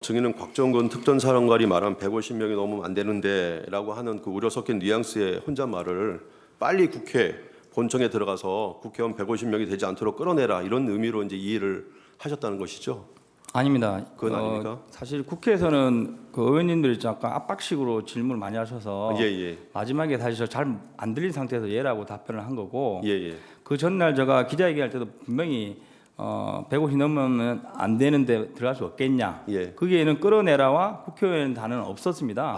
증인은 곽종근 특전사령관이 말한 150명이 넘으면 안 되는데라고 하는 그 우려 섞인 뉘앙스의 혼잣말을 빨리 국회 본청에 들어가서 국회의원 150명이 되지 않도록 끌어내라 이런 의미로 이제 이해를 하셨다는 것이죠. 아닙니다. 그건 아닙니까? 사실 국회에서는 그 의원님들이 약간 압박식으로 질문을 많이 하셔서 예. 마지막에 다시 잘 안 들린 상태에서 예라고 답변을 한 거고 예. 그 전날 제가 기자회견할 때도 분명히 150 넘으면 안 되는데 들어갈 수 없겠냐. 예. 거기에는 끌어내라와 국회의원 단어는 없었습니다.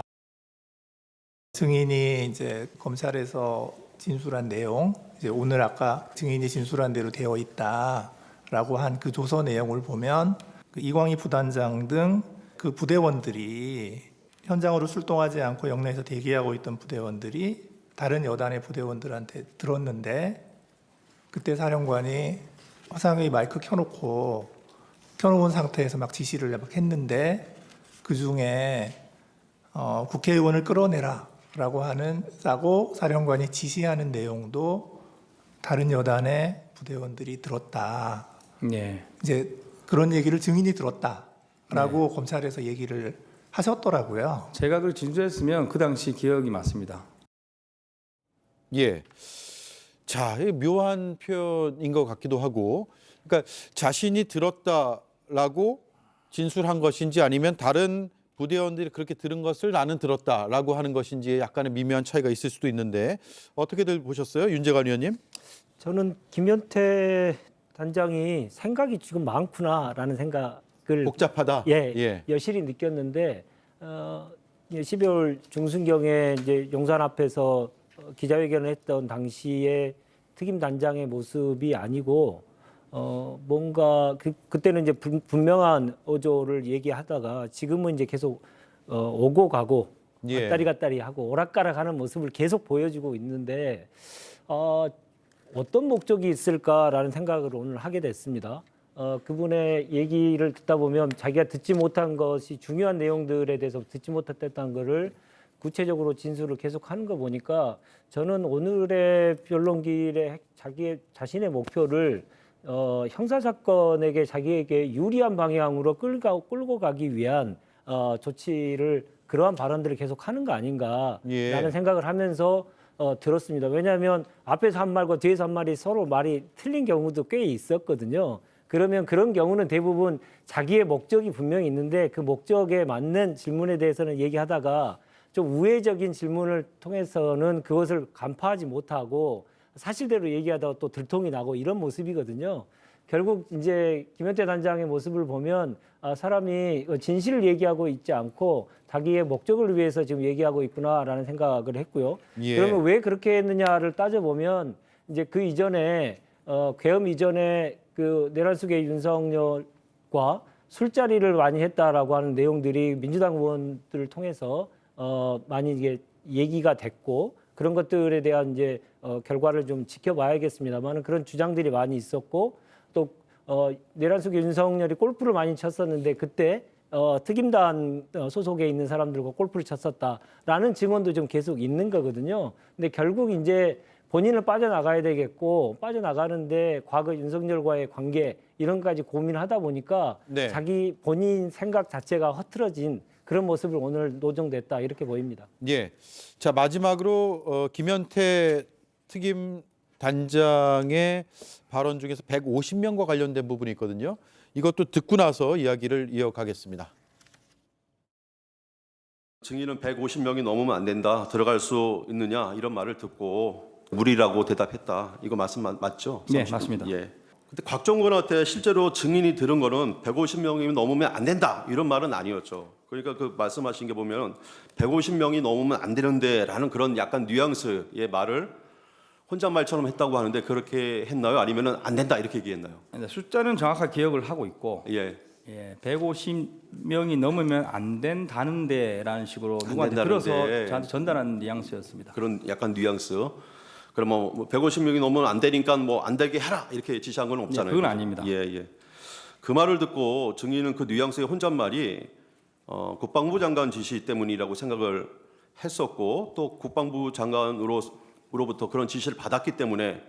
증인이 이제 검찰에서 진술한 내용, 이제 오늘 아까 증인이 진술한 대로 되어 있다라고 한 그 조서 내용을 보면 그 이광희 부단장 등 그 부대원들이 현장으로 출동하지 않고 영내에서 대기하고 있던 부대원들이 다른 여단의 부대원들한테 들었는데 그때 사령관이 화상의 마이크 켜놓은 상태에서 막 지시를 막 했는데 그 중에 국회의원을 끌어내라라고 싸고 사령관이 지시하는 내용도 다른 여단의 부대원들이 들었다. 네. 이제 그런 얘기를 증인이 들었다라고 검찰에서 얘기를 하셨더라고요. 제가 그걸 진술했으면 그 당시 기억이 맞습니다. 예. 자, 이 묘한 표현인 것 같기도 하고, 그러니까 자신이 들었다라고 진술한 것인지 아니면 다른 부대원들이 그렇게 들은 것을 나는 들었다라고 하는 것인지 약간의 미묘한 차이가 있을 수도 있는데 어떻게들 보셨어요, 윤재관 의원님? 저는 김현태 단장이 생각이 지금 많구나라는 생각을 복잡하다. 예, 여실히 느꼈는데 12월 중순경에 이제 용산 앞에서 기자회견을 했던 당시에 특임 단장의 모습이 아니고 뭔가 그때는 이제 분명한 어조를 얘기하다가 지금은 이제 계속 오고 가고 예. 왔다리 갔다리 하고 오락가락하는 모습을 계속 보여주고 있는데 어떤 목적이 있을까라는 생각을 오늘 하게 됐습니다. 그분의 얘기를 듣다 보면 자기가 듣지 못한 것이 중요한 내용들에 대해서 듣지 못했다는 것을 구체적으로 진술을 계속 하는 거 보니까 저는 오늘의 변론길에 자신의 목표를 형사 사건에게 자기에게 유리한 방향으로 끌고 가기 위한 조치를 그러한 발언들을 계속 하는 거 아닌가라는 예. 생각을 하면서 들었습니다. 왜냐하면 앞에서 한 말과 뒤에서 한 말이 서로 말이 틀린 경우도 꽤 있었거든요. 그러면 그런 경우는 대부분 자기의 목적이 분명히 있는데 그 목적에 맞는 질문에 대해서는 얘기하다가 좀 우회적인 질문을 통해서는 그것을 간파하지 못하고 사실대로 얘기하다가 또 들통이 나고 이런 모습이거든요. 결국 이제 김현태 단장의 모습을 보면 사람이 진실을 얘기하고 있지 않고 자기의 목적을 위해서 지금 얘기하고 있구나라는 생각을 했고요. 예. 그러면 왜 그렇게 했느냐를 따져보면 이제 그 이전에 계엄 이전에 그 내란숙의 윤석열과 술자리를 많이 했다라고 하는 내용들이 민주당 의원들을 통해서 많이 이게 얘기가 됐고 그런 것들에 대한 이제 결과를 좀 지켜봐야겠습니다만 그런 주장들이 많이 있었고 또 내란숙의 윤석열이 골프를 많이 쳤었는데 그때 특임단 소속에 있는 사람들과 골프를 쳤었다라는 증언도 좀 계속 있는 거거든요. 근데 결국 이제 본인은 빠져나가야 되겠고 빠져나가는데 과거 윤석열과의 관계 이런 까지 고민하다 보니까 네. 자기 본인 생각 자체가 흐트러진 그런 모습을 오늘 노정됐다 이렇게 보입니다. 예. 자, 마지막으로 김현태 특임 단장의 발언 중에서 150명과 관련된 부분이 있거든요. 이것도 듣고 나서 이야기를 이어가겠습니다. 증인은 150명이 넘으면 안 된다. 들어갈 수 있느냐 이런 말을 듣고 무리라고 대답했다. 이거 말씀 맞죠? 네, 맞습니다. 예. 근데 곽종근한테 실제로 증인이 들은 거는 150명이 넘으면 안 된다. 이런 말은 아니었죠. 그러니까 그 말씀하신 게 보면 150명이 넘으면 안 되는데라는 그런 약간 뉘앙스의 말을 혼잣말처럼 했다고 하는데 그렇게 했나요? 아니면은 안 된다 이렇게 얘기했나요? 숫자는 정확하게 기억을 하고 있고 예. 150명이 넘으면 안 된다는데라는 식으로 누구한테 된다는데. 들어서 저한테 전달한 뉘앙스였습니다. 그런 약간 뉘앙스. 그러면 뭐 150명이 넘으면 안 되니까 뭐 안 되게 해라 이렇게 지시한 건 없잖아요. 그건 아닙니다. 예, 예. 그 말을 듣고 증인은 그 뉘앙스의 혼잣말이 국방부 장관 지시 때문이라고 생각을 했었고 또 국방부 장관으로부터 그런 지시를 받았기 때문에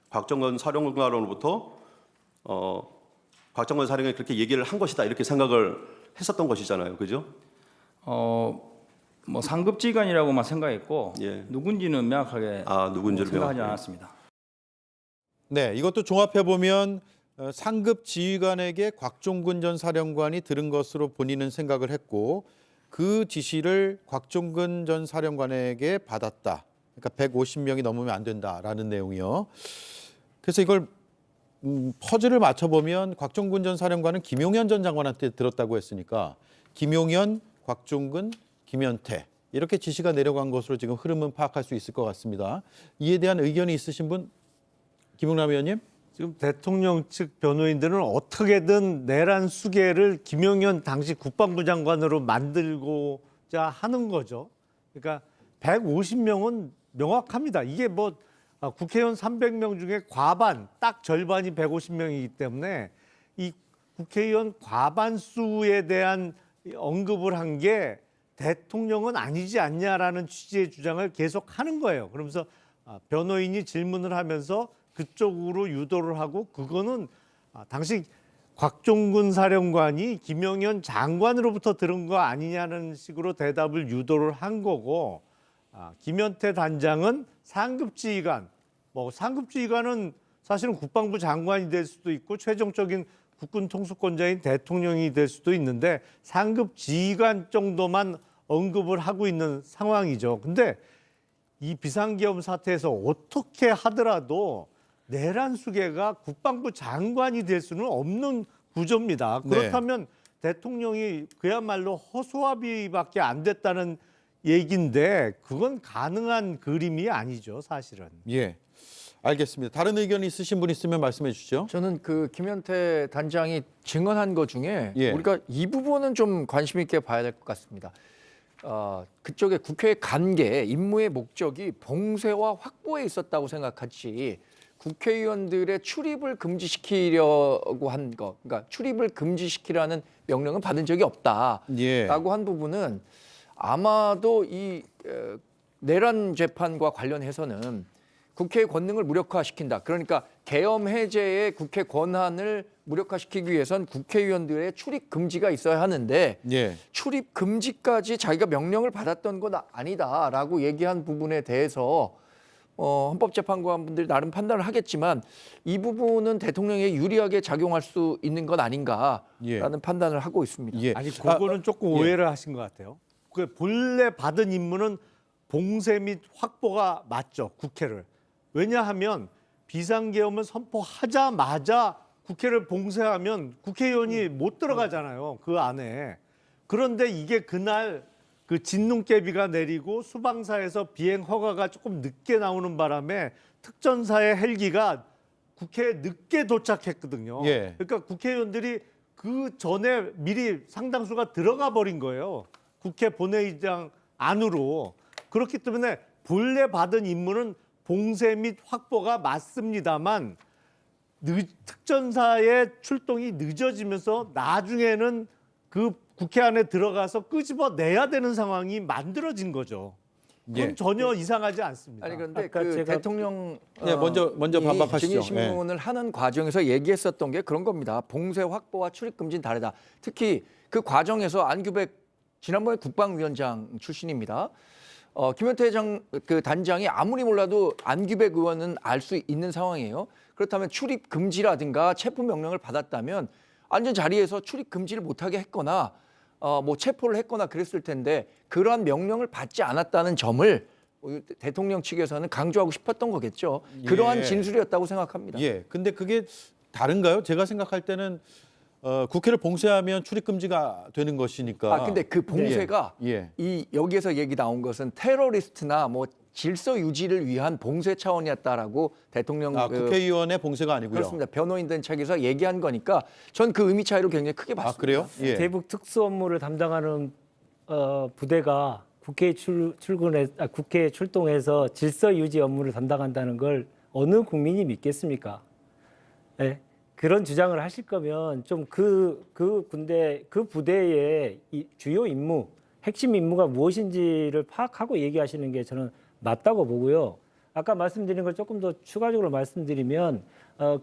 곽정근 사령관으로부터 곽정근 사령관이 그렇게 얘기를 한 것이다 이렇게 생각을 했었던 것이잖아요, 그죠? 뭐 상급지휘관이라고만 생각했고 예. 누군지는 명확하게 누군지를 생각하지 명확하게. 않았습니다. 네, 이것도 종합해 보면 상급 지휘관에게 곽종근 전 사령관이 들은 것으로 본인은 생각을 했고 그 지시를 곽종근 전 사령관에게 받았다. 그러니까 150명이 넘으면 안 된다라는 내용이요. 그래서 이걸 퍼즐을 맞춰보면 곽종근 전 사령관은 김용현 전 장관한테 들었다고 했으니까 김용현, 곽종근, 김현태 이렇게 지시가 내려간 것으로 지금 흐름은 파악할 수 있을 것 같습니다. 이에 대한 의견이 있으신 분? 김용남 의원님? 지금 대통령 측 변호인들은 어떻게든 내란 수계를 김용현 당시 국방부 장관으로 만들고자 하는 거죠. 그러니까 150명은 명확합니다. 이게 뭐 국회의원 300명 중에 과반, 딱 절반이 150명이기 때문에 이 국회의원 과반수에 대한 언급을 한 게 대통령은 아니지 않냐라는 취지의 주장을 계속 하는 거예요. 그러면서 변호인이 질문을 하면서 그쪽으로 유도를 하고 그거는 당시 곽종근 사령관이 김용현 장관으로부터 들은 거 아니냐는 식으로 대답을 유도를 한 거고 김현태 단장은 상급지휘관, 뭐 상급지휘관은 사실은 국방부 장관이 될 수도 있고 최종적인 국군 통수권자인 대통령이 될 수도 있는데 상급 지휘관 정도만 언급을 하고 있는 상황이죠. 근데 이 비상계엄 사태에서 어떻게 하더라도 내란 수계가 국방부 장관이 될 수는 없는 구조입니다. 그렇다면 대통령이 그야말로 허수아비밖에 안 됐다는 얘기인데 그건 가능한 그림이 아니죠, 사실은. 예, 알겠습니다. 다른 의견 있으신 분 있으면 말씀해 주시죠. 저는 그 김현태 단장이 증언한 것 중에 예. 우리가 이 부분은 좀 관심 있게 봐야 될 것 같습니다. 그쪽에 국회에 간 게 임무의 목적이 봉쇄와 확보에 있었다고 생각하지 국회의원들의 출입을 금지시키려고 한 거, 그러니까 출입을 금지시키라는 명령은 받은 적이 없다라고 예. 한 부분은 아마도 이 내란 재판과 관련해서는 국회의 권능을 무력화시킨다. 그러니까 계엄 해제의 국회 권한을 무력화시키기 위해선 국회의원들의 출입 금지가 있어야 하는데 예. 출입 금지까지 자기가 명령을 받았던 건 아니다라고 얘기한 부분에 대해서 헌법재판관분들이 나름 판단을 하겠지만 이 부분은 대통령에게 유리하게 작용할 수 있는 건 아닌가라는 판단을 하고 있습니다. 예. 아니 그거는 조금 오해를 하신 것 같아요. 그 본래 받은 임무는 봉쇄 및 확보가 맞죠, 국회를. 왜냐하면 비상계엄을 선포하자마자 국회를 봉쇄하면 국회의원이 못 들어가잖아요, 그 안에. 그런데 이게 그날 그 진눈깨비가 내리고 수방사에서 비행 허가가 조금 늦게 나오는 바람에 특전사의 헬기가 국회에 늦게 도착했거든요. 예. 그러니까 국회의원들이 그 전에 미리 상당수가 들어가 버린 거예요, 국회 본회의장 안으로. 그렇기 때문에 본래 받은 임무는 봉쇄 및 확보가 맞습니다만 특전사의 출동이 늦어지면서 나중에는 그 국회 안에 들어가서 끄집어내야 되는 상황이 만들어진 거죠. 그건 예. 전혀 이상하지 않습니다. 아니 그런데 아까 그 제가- 대통령 네, 먼저 반박하시죠. 증인신문을 하는 과정에서 얘기했었던 게 그런 겁니다. 봉쇄 확보와 출입 금지는 다르다. 특히 그 과정에서 안규백 지난번에 국방위원장 출신입니다. 김현태 그 단장이 아무리 몰라도 안규백 의원은 알 수 있는 상황이에요. 그렇다면 출입 금지라든가 체포 명령을 받았다면 앉은 자리에서 출입 금지를 못하게 했거나 뭐 체포를 했거나 그랬을 텐데 그러한 명령을 받지 않았다는 점을 대통령 측에서는 강조하고 싶었던 거겠죠. 그러한 예. 진술이었다고 생각합니다. 예. 근데 그게 다른가요? 제가 생각할 때는 국회를 봉쇄하면 출입 금지가 되는 것이니까. 근데 그 봉쇄가 예. 이 여기에서 얘기 나온 것은 테러리스트나 뭐 질서 유지를 위한 봉쇄 차원이었다라고 대통령 국회의원의 봉쇄가 아니고요. 그렇습니다. 변호인들 측에서 얘기한 거니까 전 그 의미 차이로 굉장히 크게 봤습니다. 그래요? 예. 대북 특수 업무를 담당하는 부대가 국회에 국회에 출동해서 질서 유지 업무를 담당한다는 걸 어느 국민이 믿겠습니까? 네. 그런 주장을 하실 거면 좀 그 군대 그 부대의 이 주요 임무, 핵심 임무가 무엇인지를 파악하고 얘기하시는 게 저는 맞다고 보고요. 아까 말씀드린 걸 조금 더 추가적으로 말씀드리면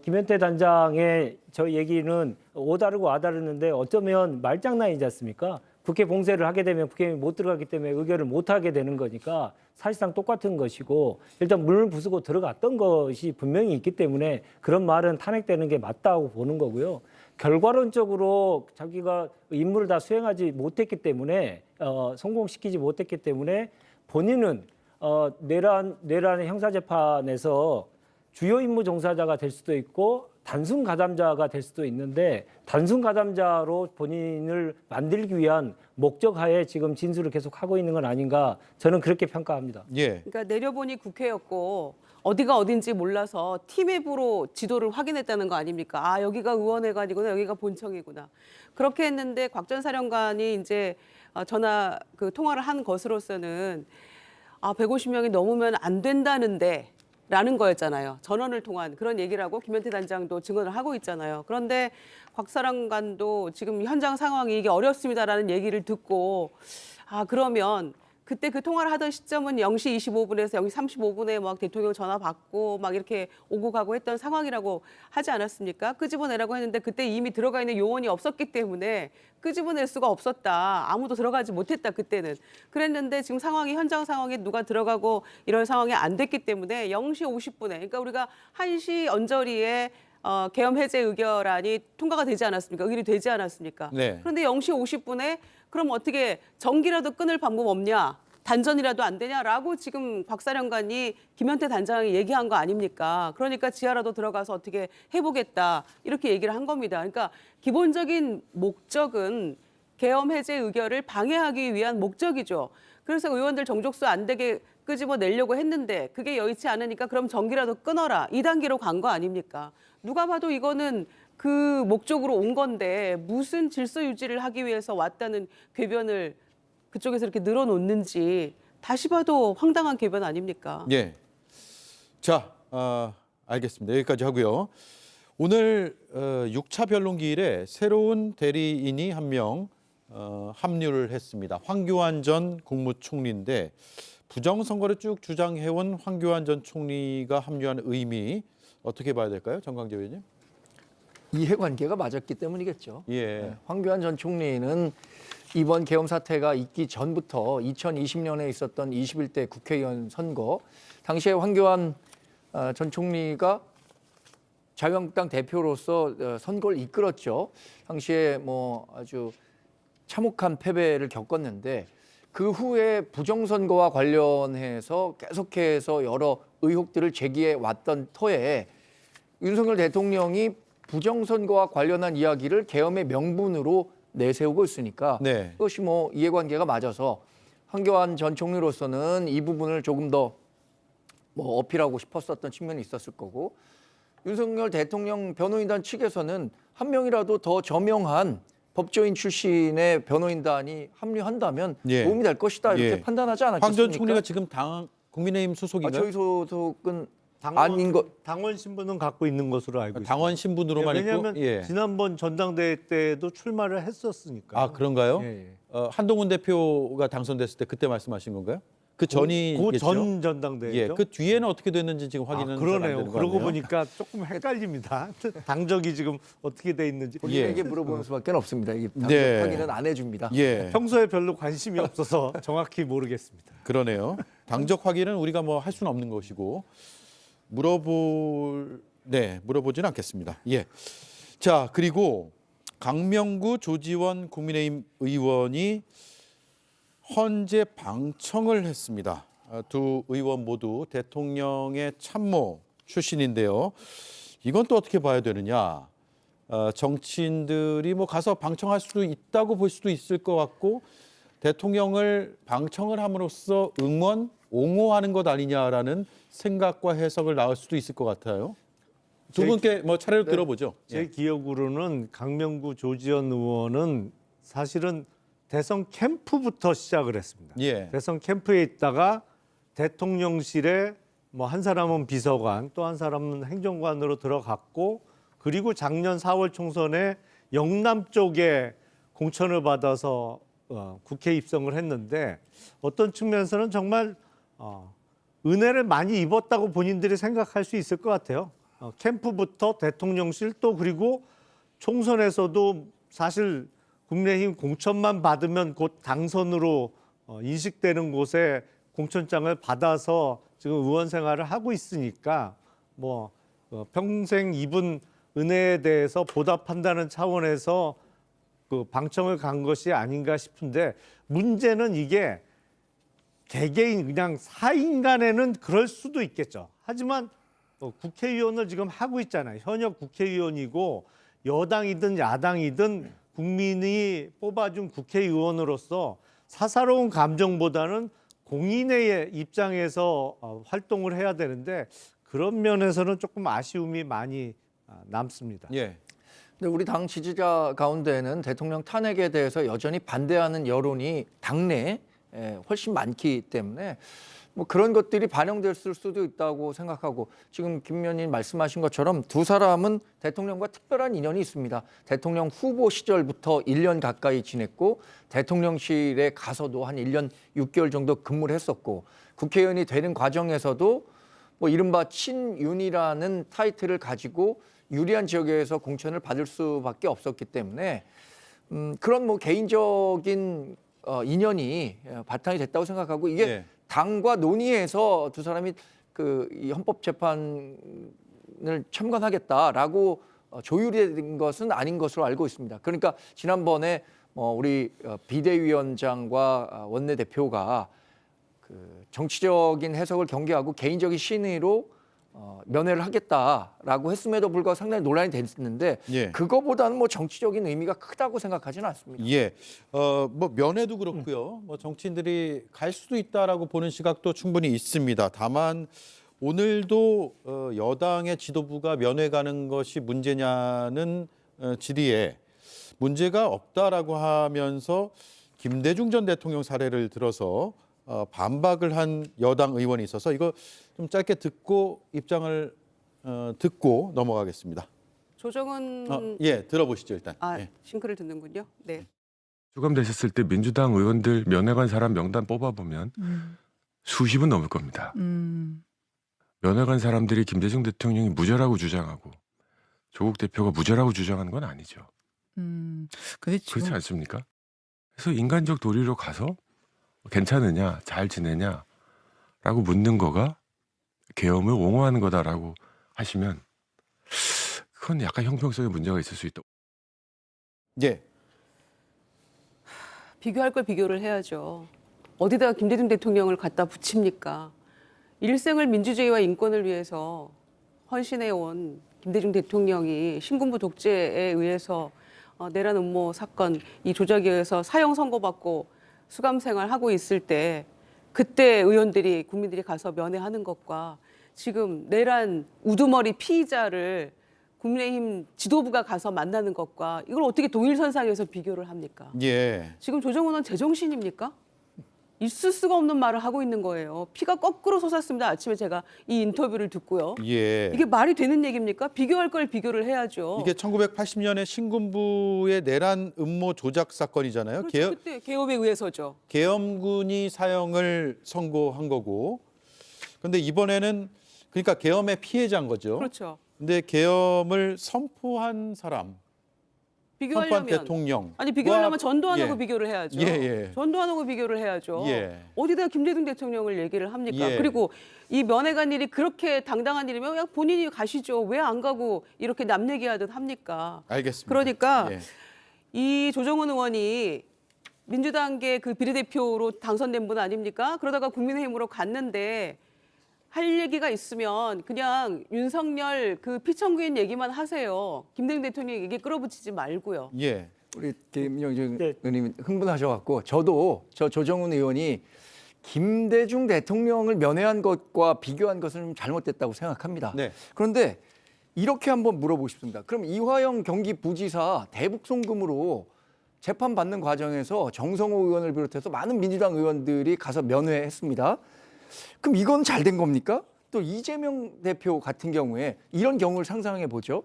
김현태 단장의 저 얘기는 오다르고 아다르는데 어쩌면 말장난이지 않습니까? 국회 봉쇄를 하게 되면 국회의원이 못 들어가기 때문에 의결을 못 하게 되는 거니까 사실상 똑같은 것이고 일단 문을 부수고 들어갔던 것이 분명히 있기 때문에 그런 말은 탄핵되는 게 맞다고 보는 거고요. 결과론적으로 자기가 임무를 다 수행하지 못했기 때문에 성공시키지 못했기 때문에 본인은 내란의 형사재판에서 주요 임무 종사자가 될 수도 있고 단순 가담자가 될 수도 있는데 단순 가담자로 본인을 만들기 위한 목적하에 지금 진술을 계속 하고 있는 건 아닌가 저는 그렇게 평가합니다. 예. 그러니까 내려보니 국회였고 어디가 어딘지 몰라서 티맵으로 지도를 확인했다는 거 아닙니까? 아 여기가 의원회관이구나, 여기가 본청이구나. 그렇게 했는데 곽 전 사령관이 이제 전화 통화를 한 것으로서는 150명이 넘으면 안 된다는데. 라는 거였잖아요. 전원을 통한 그런 얘기라고 김현태 단장도 증언을 하고 있잖아요. 그런데 곽 사령관도 지금 현장 상황이 이게 어렵습니다라는 얘기를 듣고 그러면 그때 그 통화를 하던 시점은 0시 25분에서 0시 35분에 막 대통령 전화 받고 막 이렇게 오고 가고 했던 상황이라고 하지 않았습니까? 끄집어내라고 했는데 그때 이미 들어가 있는 요원이 없었기 때문에 끄집어낼 수가 없었다. 아무도 들어가지 못했다 그때는. 그랬는데 지금 상황이 현장 상황에 누가 들어가고 이런 상황이 안 됐기 때문에 0시 50분에 그러니까 우리가 1시 언저리에 계엄 해제 의결안이 통과가 되지 않았습니까? 의결이 되지 않았습니까? 네. 그런데 0시 50분에 그럼 어떻게 전기라도 끊을 방법 없냐? 단전이라도 안 되냐라고 지금 박사령관이 김현태 단장이 얘기한 거 아닙니까? 그러니까 지하라도 들어가서 어떻게 해보겠다 이렇게 얘기를 한 겁니다. 그러니까 기본적인 목적은 계엄 해제 의결을 방해하기 위한 목적이죠. 그래서 의원들 정족수 안 되게 끄집어내려고 했는데 그게 여의치 않으니까 그럼 전기라도 끊어라. 2단계로 간 거 아닙니까? 누가 봐도 이거는 그 목적으로 온 건데 무슨 질서 유지를 하기 위해서 왔다는 궤변을 그쪽에서 이렇게 늘어놓는지 다시 봐도 황당한 궤변 아닙니까? 예. 자, 알겠습니다. 여기까지 하고요. 오늘 6차 변론기일에 새로운 대리인이 한 명 합류를 했습니다. 황교안 전 국무총리인데 부정선거를 쭉 주장해온 황교안 전 총리가 합류한 의미 어떻게 봐야 될까요? 정광재 의원님? 이해관계가 맞았기 때문이겠죠. 예. 황교안 전 총리는 이번 계엄 사태가 있기 전부터 2020년에 있었던 21대 국회의원 선거 당시에 황교안 전 총리가 자유한국당 대표로서 선거를 이끌었죠. 당시에 뭐 아주 참혹한 패배를 겪었는데 그 후에 부정선거와 관련해서 계속해서 여러 의혹들을 제기해 왔던 터에 윤석열 대통령이 부정선거와 관련한 이야기를 계엄의 명분으로 내세우고 있으니까 네. 그것이 뭐 이해관계가 맞아서 황교안 전 총리로서는 이 부분을 조금 더 뭐 어필하고 싶었었던 측면이 있었을 거고 윤석열 대통령 변호인단 측에서는 한 명이라도 더 저명한 법조인 출신의 변호인단이 합류한다면 예. 도움이 될 것이다 이렇게 예. 판단하지 황 않았겠습니까? 전 총리가 지금 국민의힘 소속인가요? 저희 소속은 아닌 거. 당원 신분은 갖고 있는 것으로 알고 있습니다. 당원 신분으로만 왜냐하면 있고. 예. 지난번 전당대회 때도 출마를 했었으니까. 아, 그런가요? 예, 예. 한동훈 대표가 당선됐을 때 그때 말씀하신 건가요? 그 전이겠죠. 전 전당대회죠. 예, 그 뒤에는 어떻게 됐는지 지금 확인은 잘안 그러네요. 되는 거 그러고 같네요. 보니까 조금 헷갈립니다. 당적이 지금 어떻게 돼 있는지. 본인에게 물어보는 수밖에 없습니다. 이 네. 확인은 안 해줍니다. 예, 평소에 별로 관심이 없어서 정확히 모르겠습니다. 그러네요. 당적 확인은 우리가 뭐 할 수는 없는 것이고 물어보지는 않겠습니다. 예. 자, 그리고 강명구 조지원 국민의힘 의원이 헌재 방청을 했습니다. 두 의원 모두 대통령의 참모 출신인데요. 이건 또 어떻게 봐야 되느냐? 정치인들이 뭐 가서 방청할 수도 있다고 볼 수도 있을 것 같고 대통령을 방청을 함으로써 응원, 옹호하는 것 아니냐라는 생각과 해석을 나올 수도 있을 것 같아요. 두 분께 뭐 차례로 들어보죠. 제 기억으로는 강명구 조지원 의원은 사실은 대선 캠프부터 시작을 했습니다. 예. 대선 캠프에 있다가 대통령실에 뭐 한 사람은 비서관, 또 한 사람은 행정관으로 들어갔고 그리고 작년 4월 총선에 영남 쪽에 공천을 받아서 국회 입성을 했는데 어떤 측면에서는 정말 은혜를 많이 입었다고 본인들이 생각할 수 있을 것 같아요. 캠프부터 대통령실 또 그리고 총선에서도 사실 국민의힘 공천만 받으면 곧 당선으로 인식되는 곳에 공천장을 받아서 지금 의원 생활을 하고 있으니까 뭐 평생 입은 은혜에 대해서 보답한다는 차원에서 그 방청을 간 것이 아닌가 싶은데 문제는 이게 개개인 그냥 사인 간에는 그럴 수도 있겠죠. 하지만 국회의원을 지금 하고 있잖아요. 현역 국회의원이고 여당이든 야당이든 국민이 뽑아준 국회의원으로서 사사로운 감정보다는 공인의 입장에서 활동을 해야 되는데 그런 면에서는 조금 아쉬움이 많이 남습니다. 예. 근데 우리 당 지지자 가운데는 대통령 탄핵에 대해서 여전히 반대하는 여론이 당내에 훨씬 많기 때문에 뭐 그런 것들이 반영됐을 수도 있다고 생각하고 지금 김 의원님 말씀하신 것처럼 두 사람은 대통령과 특별한 인연이 있습니다. 대통령 후보 시절부터 1년 가까이 지냈고 대통령실에 가서도 한 1년 6개월 정도 근무를 했었고 국회의원이 되는 과정에서도 뭐 이른바 친윤이라는 타이틀을 가지고 유리한 지역에서 공천을 받을 수밖에 없었기 때문에 그런 뭐 개인적인 인연이 바탕이 됐다고 생각하고 이게 네. 당과 논의해서 두 사람이 이 헌법재판을 참관하겠다라고 조율이 된 것은 아닌 것으로 알고 있습니다. 그러니까 지난번에 우리 비대위원장과 원내대표가 그 정치적인 해석을 경계하고 개인적인 신의로 면회를 하겠다라고 했음에도 불구하고 상당히 논란이 됐는데 예. 그거보다는 뭐 정치적인 의미가 크다고 생각하지는 않습니다. 예. 뭐 면회도 그렇고요. 뭐 정치인들이 갈 수도 있다라고 보는 시각도 충분히 있습니다. 다만 오늘도 여당의 지도부가 면회 가는 것이 문제냐는 질의에 문제가 없다라고 하면서 김대중 전 대통령 사례를 들어서 반박을 한 여당 의원이 있어서 이거 좀 짧게 듣고 입장을 듣고 넘어가겠습니다. 조정은 예, 들어보시죠 일단. 예. 싱크를 듣는군요. 네. 수감되셨을 때 민주당 의원들 면회 간 사람 명단 뽑아보면 수십은 넘을 겁니다. 면회 간 사람들이 김대중 대통령이 무죄라고 주장하고 조국 대표가 무죄라고 주장하는 건 아니죠. 그렇지 않습니까? 그래서 인간적 도리로 가서 괜찮으냐, 잘 지내냐 라고 묻는 거가 계엄을 옹호하는 거다라고 하시면 그건 약간 형평성에 문제가 있을 수 있다. 예. 비교할 걸 비교를 해야죠. 어디다가 김대중 대통령을 갖다 붙입니까? 일생을 민주주의와 인권을 위해서 헌신해온 김대중 대통령이 신군부 독재에 의해서 내란 음모 사건, 이 조작에 의해서 사형 선고받고 수감 생활하고 있을 때 그때 의원들이 국민들이 가서 면회하는 것과 지금 내란 우두머리 피의자를 국민의힘 지도부가 가서 만나는 것과 이걸 어떻게 동일선상에서 비교를 합니까? 예. 지금 조정훈 의원 제정신입니까? 있을 수가 없는 말을 하고 있는 거예요. 피가 거꾸로 솟았습니다. 아침에 제가 이 인터뷰를 듣고요. 예. 이게 말이 되는 얘기입니까? 비교할 걸 비교를 해야죠. 이게 1980년에 신군부의 내란 음모 조작 사건이잖아요. 그렇죠. 그때 계엄에 의해서죠. 계엄군이 사형을 선고한 거고. 근데 이번에는 그러니까 계엄의 피해자인 거죠. 그렇죠. 근데 계엄을 선포한 사람, 선포한 비교하려면 대통령. 아니 비교하려면 전두환하고 예. 비교를 해야죠. 예, 예. 전두환하고 비교를 해야죠. 예. 어디다 김대중 대통령을 얘기를 합니까? 예. 그리고 이 면회 간 일이 그렇게 당당한 일이면 그냥 본인이 가시죠. 왜 안 가고 이렇게 남 얘기하듯 합니까? 알겠습니다. 그러니까 예. 이 조정훈 의원이 민주당계 그 비례대표로 당선된 분 아닙니까? 그러다가 국민의힘으로 갔는데 할 얘기가 있으면 그냥 윤석열 그 피청구인 얘기만 하세요. 김대중 대통령 얘기 끌어붙이지 말고요. 예. 우리 김영준 네. 의원님 흥분하셔갖고 저도 저 조정훈 의원이 김대중 대통령을 면회한 것과 비교한 것은 좀 잘못됐다고 생각합니다. 네. 그런데 이렇게 한번 물어보고 싶습니다. 그럼 이화영 경기부지사 대북 송금으로 재판받는 과정에서 정성호 의원을 비롯해서 많은 민주당 의원들이 가서 면회했습니다. 그럼 이건 잘 된 겁니까? 또 이재명 대표 같은 경우에 이런 경우를 상상해 보죠.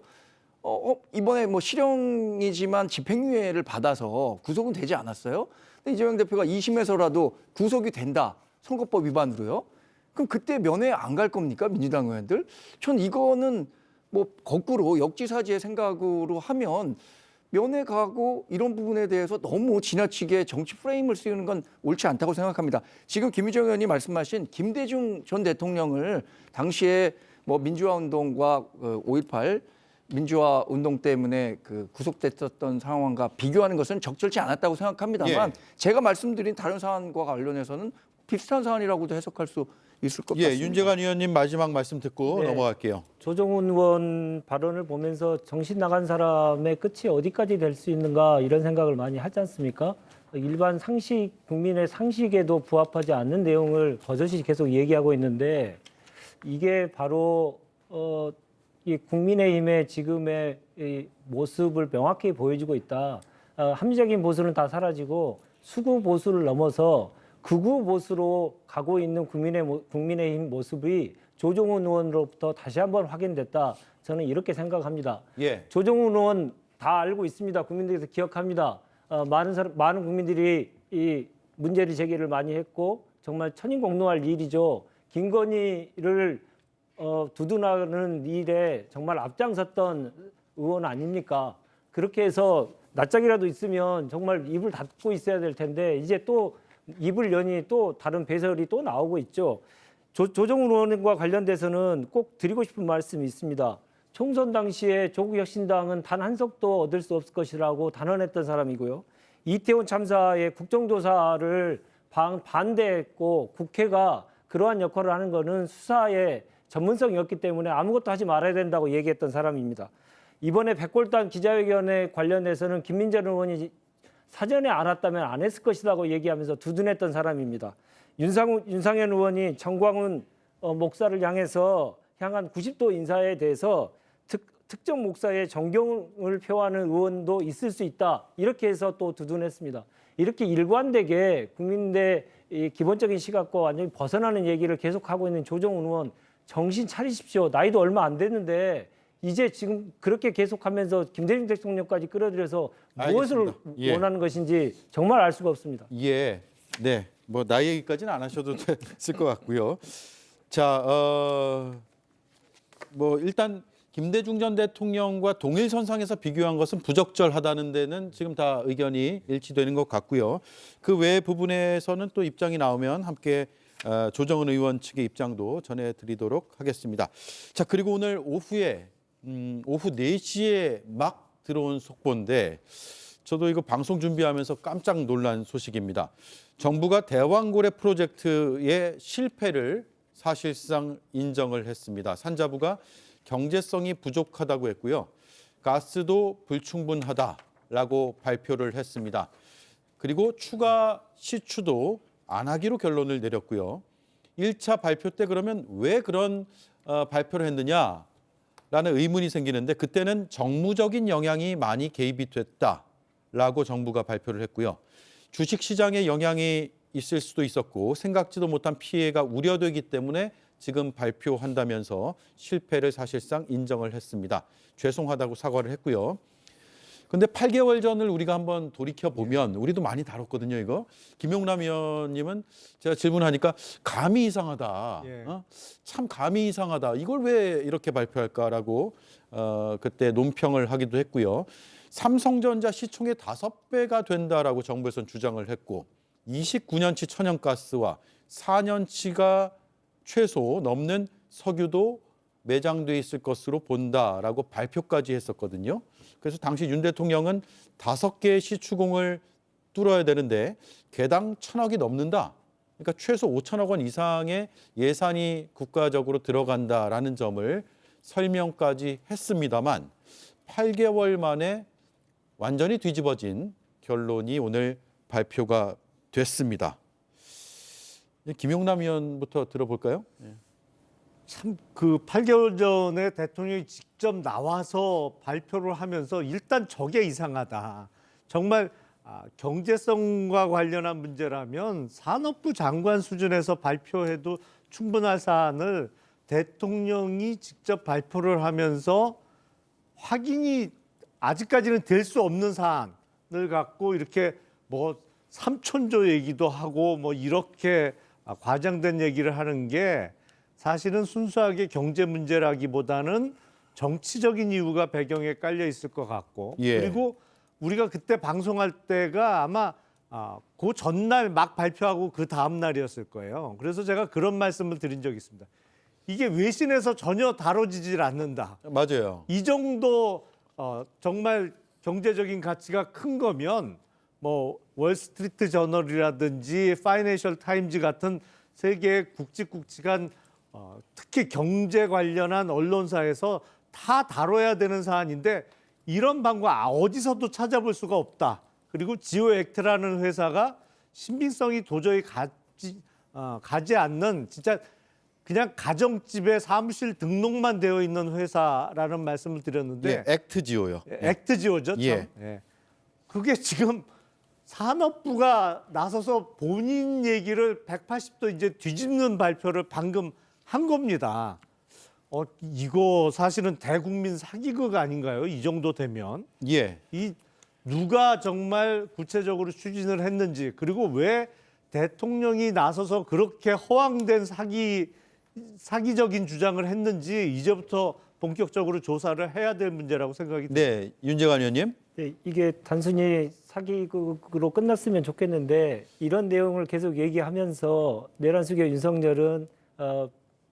이번에 뭐 실형이지만 집행유예를 받아서 구속은 되지 않았어요? 근데 이재명 대표가 2심에서라도 구속이 된다. 선거법 위반으로요. 그럼 그때 면회 안 갈 겁니까? 민주당 의원들? 전 이거는 뭐 거꾸로 역지사지의 생각으로 하면 면회 가고 이런 부분에 대해서 너무 지나치게 정치 프레임을 씌우는 건 옳지 않다고 생각합니다. 지금 김유정 의원이 말씀하신 김대중 전 대통령을 당시에 뭐 민주화 운동과 5.18 민주화 운동 때문에 그 구속됐었던 상황과 비교하는 것은 적절치 않았다고 생각합니다만 예. 제가 말씀드린 다른 사안과 관련해서는 비슷한 사안이라고도 해석할 수 있을 것 예, 같습니다. 윤재관 의원님 마지막 말씀 듣고 네. 넘어갈게요. 조정훈 의원 발언을 보면서 정신 나간 사람의 끝이 어디까지 될 수 있는가 이런 생각을 많이 하지 않습니까? 일반 상식, 국민의 상식에도 부합하지 않는 내용을 버젓이 계속 얘기하고 있는데 이게 바로 이 국민의힘의 지금의 이 모습을 명확히 보여주고 있다. 합리적인 보수는 다 사라지고 수구 보수를 넘어서 극우 보수로 가고 있는 국민의힘 모습이 조정훈 의원으로부터 다시 한번 확인됐다. 저는 이렇게 생각합니다. 예. 조정훈 의원 다 알고 있습니다. 국민들께서 기억합니다. 많은 국민들이 이 문제를 제기를 많이 했고 정말 천인공노할 일이죠. 김건희를 두둔하는 일에 정말 앞장섰던 의원 아닙니까? 그렇게 해서 낯짝이라도 있으면 정말 입을 닫고 있어야 될 텐데 이제 또 입을 여니 또 다른 배설이 또 나오고 있죠. 조정훈 의원과 관련돼서는 꼭 드리고 싶은 말씀이 있습니다. 총선 당시에 조국혁신당은 단 한 석도 얻을 수 없을 것이라고 단언했던 사람이고요. 이태원 참사의 국정조사를 반대했고 국회가 그러한 역할을 하는 거는 수사의 전문성이었기 때문에 아무것도 하지 말아야 된다고 얘기했던 사람입니다. 이번에 백골단 기자회견에 관련해서는 김민재 의원이 사전에 알았다면 안 했을 것이라고 얘기하면서 두둔했던 사람입니다. 윤상현 의원이 정광훈 목사를 향한 90도 인사에 대해서 특정 목사의 존경을 표하는 의원도 있을 수 있다. 이렇게 해서 또 두둔했습니다. 이렇게 일관되게 국민들의 이 기본적인 시각과 완전히 벗어나는 얘기를 계속하고 있는 조정훈 의원, 정신 차리십시오. 나이도 얼마 안 됐는데 이제 지금 그렇게 계속하면서 김대중 대통령까지 끌어들여서 무엇을 알겠습니다. 예. 원하는 것인지 정말 알 수가 없습니다. 예, 네, 뭐 나이 얘기까지는 안 하셔도 됐을 것 같고요. 자, 뭐 일단 김대중 전 대통령과 동일선상에서 비교한 것은 부적절하다는 데는 지금 다 의견이 일치되는 것 같고요. 그 외 부분에서는 또 입장이 나오면 함께 조정은 의원 측의 입장도 전해드리도록 하겠습니다. 자, 그리고 오늘 오후에 오후 4시에 막 들어온 속보인데 저도 이거 방송 준비하면서 깜짝 놀란 소식입니다. 정부가 대왕고래 프로젝트의 실패를 사실상 인정을 했습니다. 산자부가 경제성이 부족하다고 했고요. 가스도 불충분하다라고 발표를 했습니다. 그리고 추가 시추도 안 하기로 결론을 내렸고요. 1차 발표 때 그러면 왜 그런 발표를 했느냐라는 의문이 생기는데 그때는 정무적인 영향이 많이 개입이 됐다라고 정부가 발표를 했고요. 주식시장에 영향이 있을 수도 있었고 생각지도 못한 피해가 우려되기 때문에 지금 발표한다면서 실패를 사실상 인정을 했습니다. 죄송하다고 사과를 했고요. 근데 8개월 전을 우리가 한번 돌이켜 보면 우리도 많이 다뤘거든요, 이거. 김용남 의원님은 제가 질문하니까 감이 이상하다. 참 감이 이상하다. 이걸 왜 이렇게 발표할까라고 그때 논평을 하기도 했고요. 삼성전자 시총의 5배가 된다라고 정부에서는 주장을 했고 29년치 천연가스와 4년치가 최소 넘는 석유도 매장돼 있을 것으로 본다라고 발표까지 했었거든요. 그래서 당시 윤 대통령은 5개의 시추공을 뚫어야 되는데 개당 1,000억이 넘는다. 그러니까 최소 5천억 원 이상의 예산이 국가적으로 들어간다라는 점을 설명까지 했습니다만 8개월 만에 완전히 뒤집어진 결론이 오늘 발표가 됐습니다. 김용남 의원부터 들어볼까요? 참 그 8개월 전에 대통령이 직접 나와서 발표를 하면서 일단 저게 이상하다. 정말 경제성과 관련한 문제라면 산업부 장관 수준에서 발표해도 충분할 사안을 대통령이 직접 발표를 하면서 확인이 아직까지는 될 수 없는 사안을 갖고 이렇게 뭐 3천조 얘기도 하고 뭐 이렇게 과장된 얘기를 하는 게 사실은 순수하게 경제 문제라기보다는 정치적인 이유가 배경에 깔려 있을 것 같고 그리고 우리가 그때 방송할 때가 아마 그 전날 막 발표하고 그 다음 날이었을 거예요. 그래서 제가 그런 말씀을 드린 적이 있습니다. 이게 외신에서 전혀 다뤄지질 않는다. 맞아요. 이 정도 정말 경제적인 가치가 큰 거면 뭐 월스트리트 저널이라든지 파이낸셜 타임즈 같은 세계의 굵직굵직한 특히 경제 관련한 언론사에서 다 다뤄야 되는 사안인데 이런 방법 어디서도 찾아볼 수가 없다. 그리고 지오액트라는 회사가 신빙성이 도저히 가지 않는 진짜 그냥 가정집에 사무실 등록만 되어 있는 회사라는 말씀을 드렸는데 액트지오요. 액트지오죠. 참. 그게 지금 산업부가 나서서 본인 얘기를 180도 이제 뒤집는 발표를 방금 한 겁니다. 이거 사실은 대국민 사기극 아닌가요? 이 정도 되면. 이 누가 정말 구체적으로 추진을 했는지 그리고 왜 대통령이 나서서 그렇게 허황된 사기적인 주장을 했는지 이제부터 본격적으로 조사를 해야 될 문제라고 생각이 듭니다. 네, 윤재관 의원님. 네, 이게 단순히 사기극으로 끝났으면 좋겠는데 이런 내용을 계속 얘기하면서 내란수교 윤석열은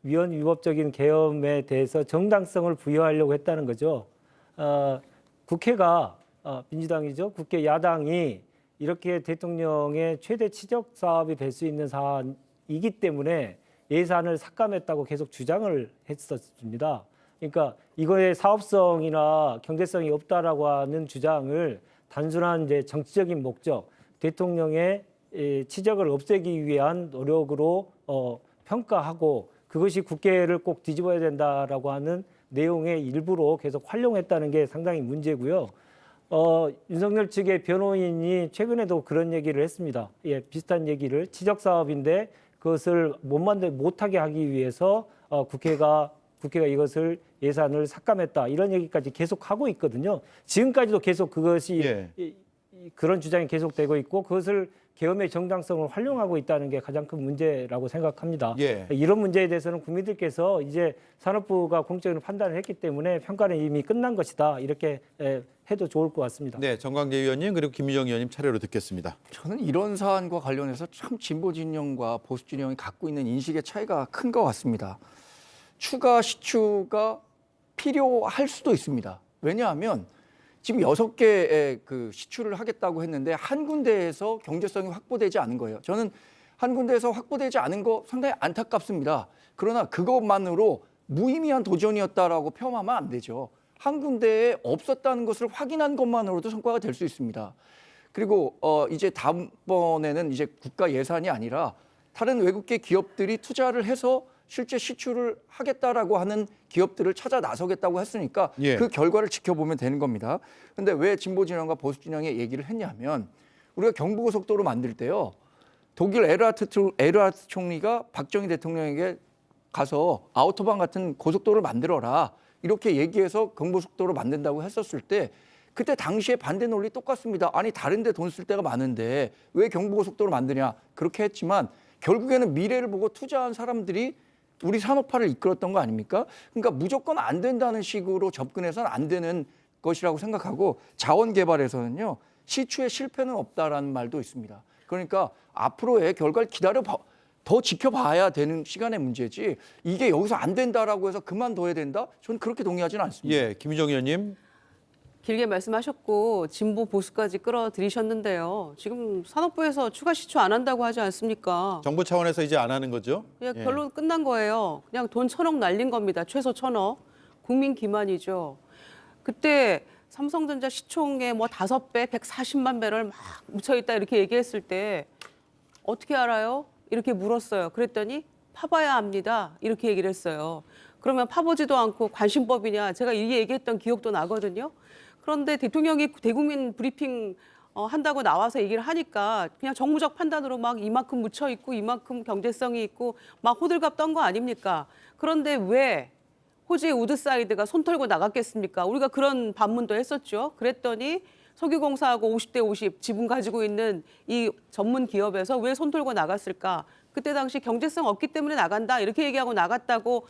위헌 위법적인 계엄에 대해서 정당성을 부여하려고 했다는 거죠. 국회가 민주당이죠. 국회 야당이 이렇게 대통령의 최대 치적 사업이 될 수 있는 사안이기 때문에 예산을 삭감했다고 계속 주장을 했었습니다. 그러니까 이거의 사업성이나 경제성이 없다라고 하는 주장을 단순한 이제 정치적인 목적, 대통령의 치적을 없애기 위한 노력으로 평가하고 그것이 국회를 꼭 뒤집어야 된다라고 하는 내용의 일부로 계속 활용했다는 게 상당히 문제고요. 윤석열 측의 변호인이 최근에도 그런 얘기를 했습니다. 예, 비슷한 얘기를 치적 사업인데 그것을 못하게 하기 위해서 국회가 이것을 예산을 삭감했다 이런 얘기까지 계속 하고 있거든요. 지금까지도 계속 그것이 그런 주장이 계속되고 있고 그것을 계엄의 정당성을 활용하고 있다는 게 가장 큰 문제라고 생각합니다. 이런 문제에 대해서는 국민들께서 이제 산업부가 공적으로 판단을 했기 때문에 평가는 이미 끝난 것이다 이렇게 해도 좋을 것 같습니다. 네, 정광재 의원님 그리고 김유정 의원님 차례로 듣겠습니다. 저는 이런 사안과 관련해서 참 진보 진영과 보수 진영이 갖고 있는 인식의 차이가 큰 것 같습니다. 추가 시추가 필요할 수도 있습니다. 왜냐하면 지금 6개의 그 시추를 하겠다고 했는데 한 군데에서 경제성이 확보되지 않은 거예요. 저는 한 군데에서 확보되지 않은 거 상당히 안타깝습니다. 그러나 그것만으로 무의미한 도전이었다라고 폄하하면 안 되죠. 한 군데에 없었다는 것을 확인한 것만으로도 성과가 될 수 있습니다. 그리고 이제 다음번에는 이제 국가 예산이 아니라 다른 외국계 기업들이 투자를 해서 실제 시추를 하겠다라고 하는 기업들을 찾아 나서겠다고 했으니까 그 결과를 지켜보면 되는 겁니다. 그런데 왜 진보 진영과 보수 진영의 얘기를 했냐면 우리가 경부고속도로 만들 때요. 독일 에르하트 총리가 박정희 대통령에게 가서 아우토반 같은 고속도로를 만들어라 이렇게 얘기해서 경부고속도로 만든다고 했었을 때 그때 당시에 반대 논리 똑같습니다. 아니 다른 데 돈 쓸 데가 많은데 왜 경부고속도로 만드냐 그렇게 했지만 결국에는 미래를 보고 투자한 사람들이 우리 산업화를 이끌었던 거 아닙니까? 그러니까 무조건 안 된다는 식으로 접근해서는 안 되는 것이라고 생각하고 자원 개발에서는요. 시추의 실패는 없다라는 말도 있습니다. 그러니까 앞으로의 결과를 더 지켜봐야 되는 시간의 문제지 이게 여기서 안 된다라고 해서 그만둬야 된다? 저는 그렇게 동의하지는 않습니다. 예, 김유정 의원님. 길게 말씀하셨고 진보 보수까지 끌어들이셨는데요. 지금 산업부에서 추가 시추 안 한다고 하지 않습니까? 정부 차원에서 이제 안 하는 거죠? 그냥 결론 끝난 거예요. 그냥 돈 1,000억 날린 겁니다. 최소 1,000억. 국민 기만이죠. 그때 삼성전자 시총의 뭐 5배, 140만 배럴 막 묻혀있다 이렇게 얘기했을 때 어떻게 알아요? 이렇게 물었어요. 그랬더니 파봐야 합니다. 이렇게 얘기를 했어요. 그러면 파보지도 않고 관심법이냐? 제가 이 얘기했던 기억도 나거든요. 그런데 대통령이 대국민 브리핑 한다고 나와서 얘기를 하니까 그냥 정무적 판단으로 막 이만큼 묻혀 있고 이만큼 경제성이 있고 막 호들갑 떤 거 아닙니까? 그런데 왜 호주의 우드사이드가 손 털고 나갔겠습니까? 우리가 그런 반문도 했었죠. 그랬더니 석유공사하고 50대 50 지분 가지고 있는 이 전문 기업에서 왜 손 털고 나갔을까? 그때 당시 경제성 없기 때문에 나간다 이렇게 얘기하고 나갔다고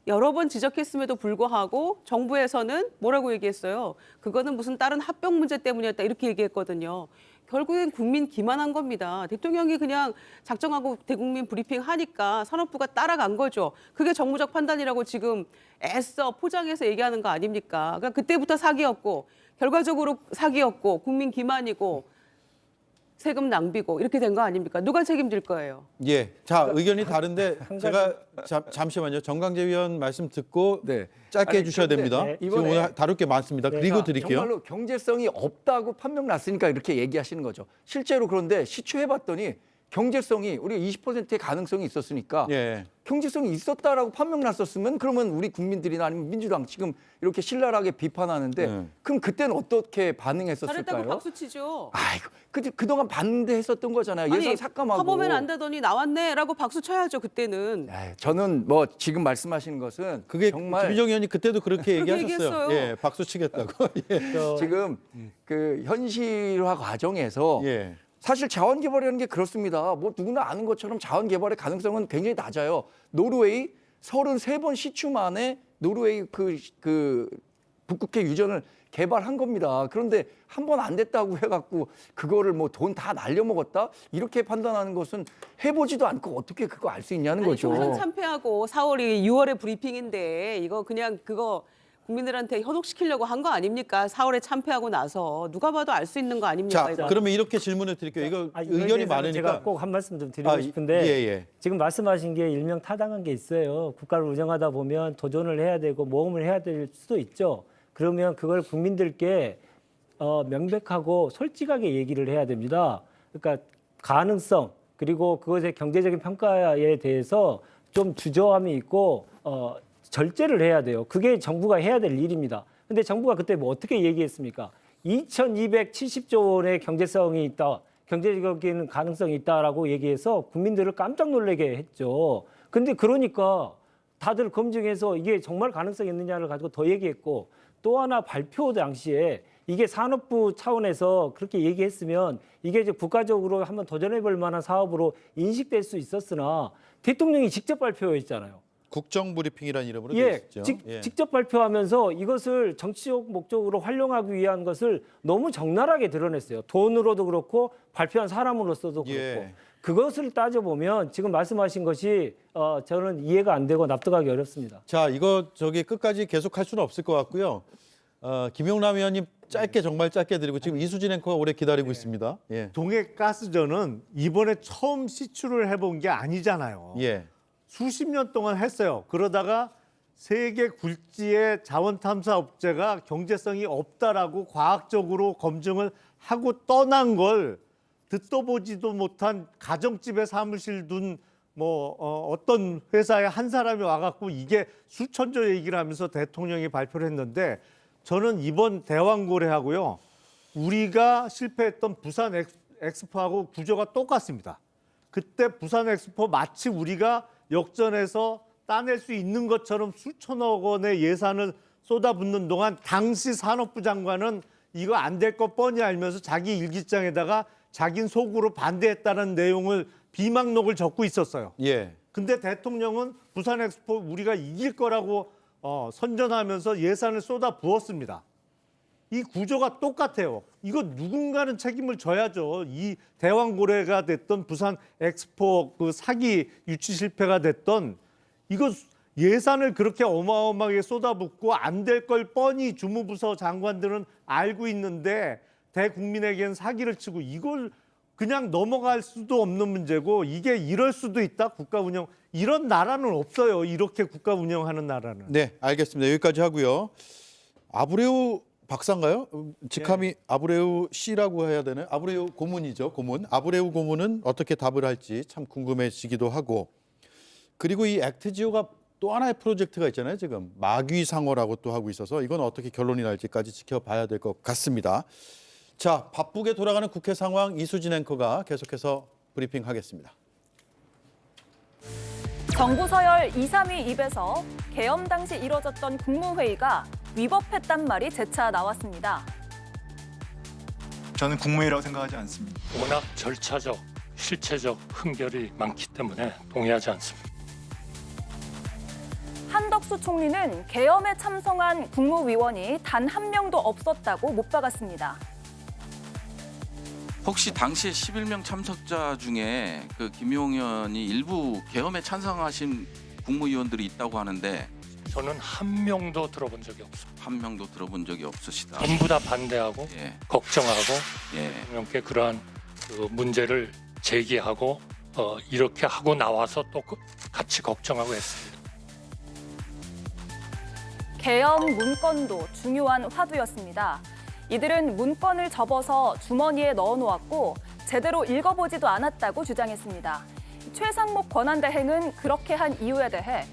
여러 번 지적했음에도 불구하고 정부에서는 뭐라고 얘기했어요? 그거는 무슨 다른 합병 문제 때문이었다 이렇게 얘기했거든요. 결국엔 국민 기만한 겁니다. 대통령이 그냥 작정하고 대국민 브리핑 하니까 산업부가 따라간 거죠. 그게 정무적 판단이라고 지금 애써 포장해서 얘기하는 거 아닙니까? 그러니까 그때부터 사기였고 결과적으로 사기였고 국민 기만이고 세금 낭비고 이렇게 된 거 아닙니까? 누가 책임질 거예요? 예, 자 의견이 다른데 제가 잠시만요. 정광재 의원 말씀 듣고 짧게 해주셔야 됩니다. 지금 오늘 다룰 게 많습니다. 그리고 드릴게요. 정말로 경제성이 없다고 판명 났으니까 이렇게 얘기하시는 거죠. 실제로 그런데 시추해봤더니 경제성이 우리가 20%의 가능성이 있었으니까 경제성이 있었다라고 판명 났었으면 그러면 우리 국민들이나 아니면 민주당 지금 이렇게 신랄하게 비판하는데 그럼 그때는 어떻게 반응했었을까요? 잘했다고 박수 치죠. 아이고 그동안 반대했었던 거잖아요. 예산 삭감하고. 파보면 안 되더니 나왔네라고 박수 쳐야죠 그때는. 저는 뭐 지금 말씀하시는 것은 그게 정말 김유정 의원이 그때도 그렇게 얘기하셨어요. 얘기했어요. 예, 박수 치겠다고. 지금 그 현실화 과정에서 사실 자원 개발이라는 게 그렇습니다. 뭐 누구나 아는 것처럼 자원 개발의 가능성은 굉장히 낮아요. 노르웨이 33번 시추 만에 노르웨이 그 북극해 유전을 개발한 겁니다. 그런데 한 번 안 됐다고 해갖고 그거를 뭐 돈 다 날려먹었다 이렇게 판단하는 것은 해보지도 않고 어떻게 그거 알 수 있냐는 거죠. 총선 참패하고 4월이 6월에 브리핑인데 이거 그냥 그거 국민들한테 현혹시키려고 한 거 아닙니까? 4월에 참패하고 나서 누가 봐도 알 수 있는 거 아닙니까? 자, 이거? 그러면 이렇게 질문을 드릴게요. 이거 이거에 의견이 대해서는 많으니까. 제가 꼭 한 말씀 좀 드리고 싶은데 예. 지금 말씀하신 게 일명 타당한 게 있어요. 국가를 운영하다 보면 도전을 해야 되고 모험을 해야 될 수도 있죠. 그러면 그걸 국민들께 명백하고 솔직하게 얘기를 해야 됩니다. 그러니까 가능성 그리고 그것의 경제적인 평가에 대해서 좀 주저함이 있고 절제를 해야 돼요. 그게 정부가 해야 될 일입니다. 근데 정부가 그때 뭐 어떻게 얘기했습니까? 2,270조 원의 경제성이 있다. 경제적인 가능성이 있다라고 얘기해서 국민들을 깜짝 놀라게 했죠. 근데 그러니까 다들 검증해서 이게 정말 가능성이 있느냐를 가지고 더 얘기했고 또 하나 발표 당시에 이게 산업부 차원에서 그렇게 얘기했으면 이게 이제 국가적으로 한번 도전해 볼 만한 사업으로 인식될 수 있었으나 대통령이 직접 발표했잖아요. 국정브리핑이라는 이름으로 되어 예, 있죠. 직접 발표하면서 이것을 정치적 목적으로 활용하기 위한 것을 너무 적나라하게 드러냈어요. 돈으로도 그렇고 발표한 사람으로서도 그렇고. 예. 그것을 따져보면 지금 말씀하신 것이 저는 이해가 안 되고 납득하기 어렵습니다. 자, 이거 끝까지 계속할 수는 없을 것 같고요. 김용남 의원님 짧게 정말 짧게 드리고 지금 이수진 앵커가 오래 기다리고 있습니다. 예. 동해가스전은 이번에 처음 시추를 해본 게 아니잖아요. 예. 수십 년 동안 했어요. 그러다가 세계 굴지의 자원 탐사 업체가 경제성이 없다라고 과학적으로 검증을 하고 떠난 걸 듣도 보지도 못한 가정집에 사무실 둔 어떤 회사의 한 사람이 와갖고 이게 수천조 얘기를 하면서 대통령이 발표를 했는데 저는 이번 대왕고래하고요. 우리가 실패했던 부산 엑스포하고 구조가 똑같습니다. 그때 부산 엑스포 마치 우리가 역전해서 따낼 수 있는 것처럼 수천억 원의 예산을 쏟아붓는 동안 당시 산업부 장관은 이거 안 될 거 뻔히 알면서 자기 일기장에다가 자긴 속으로 반대했다는 내용을 비망록을 적고 있었어요. 예. 근데 대통령은 부산 엑스포 우리가 이길 거라고 선전하면서 예산을 쏟아 부었습니다. 이 구조가 똑같아요. 이거 누군가는 책임을 져야죠. 이 대왕고래가 됐던 부산 엑스포 그 사기 유치 실패가 됐던 이거 예산을 그렇게 어마어마하게 쏟아붓고 안 될 걸 뻔히 주무부서 장관들은 알고 있는데 대국민에게는 사기를 치고 이걸 그냥 넘어갈 수도 없는 문제고 이게 이럴 수도 있다. 국가 운영. 이런 나라는 없어요. 이렇게 국가 운영하는 나라는. 네, 알겠습니다. 여기까지 하고요. 아브레우 박사인가요? 직함이 아브레우 씨라고 해야 되나요? 아브레우 고문이죠. 고문. 아브레우 고문은 어떻게 답을 할지 참 궁금해지기도 하고 그리고 이 액트지오가 또 하나의 프로젝트가 있잖아요. 지금 마귀상어라고 또 하고 있어서 이건 어떻게 결론이 날지까지 지켜봐야 될 것 같습니다. 자, 바쁘게 돌아가는 국회 상황 이수진 앵커가 계속해서 브리핑하겠습니다. 정부 서열 2, 3위 입에서 계엄 당시 이뤄졌던 국무회의가 위법했단 말이 재차 나왔습니다. 저는 국무회의라고 생각하지 않습니다. 워낙 절차적, 실체적 흠결이 많기 때문에 동의하지 않습니다. 한덕수 총리는 계엄에 참석한 국무위원이 단 한 명도 없었다고 못 박았습니다. 혹시 당시에 11명 참석자 중에 그 김용현이 일부 계엄에 찬성하신 국무위원들이 있다고 하는데 저는 한 명도 들어본 적이 없습니다. 한 명도 들어본 적이 없으시다. 전부 다 반대하고 걱정하고 예. 대통령께 그러한 그 문제를 제기하고 이렇게 하고 나와서 또 같이 걱정하고 했습니다. 계엄 문건도 중요한 화두였습니다. 이들은 문건을 접어서 주머니에 넣어놓았고 제대로 읽어보지도 않았다고 주장했습니다. 최상목 권한대행은 그렇게 한 이유에 대해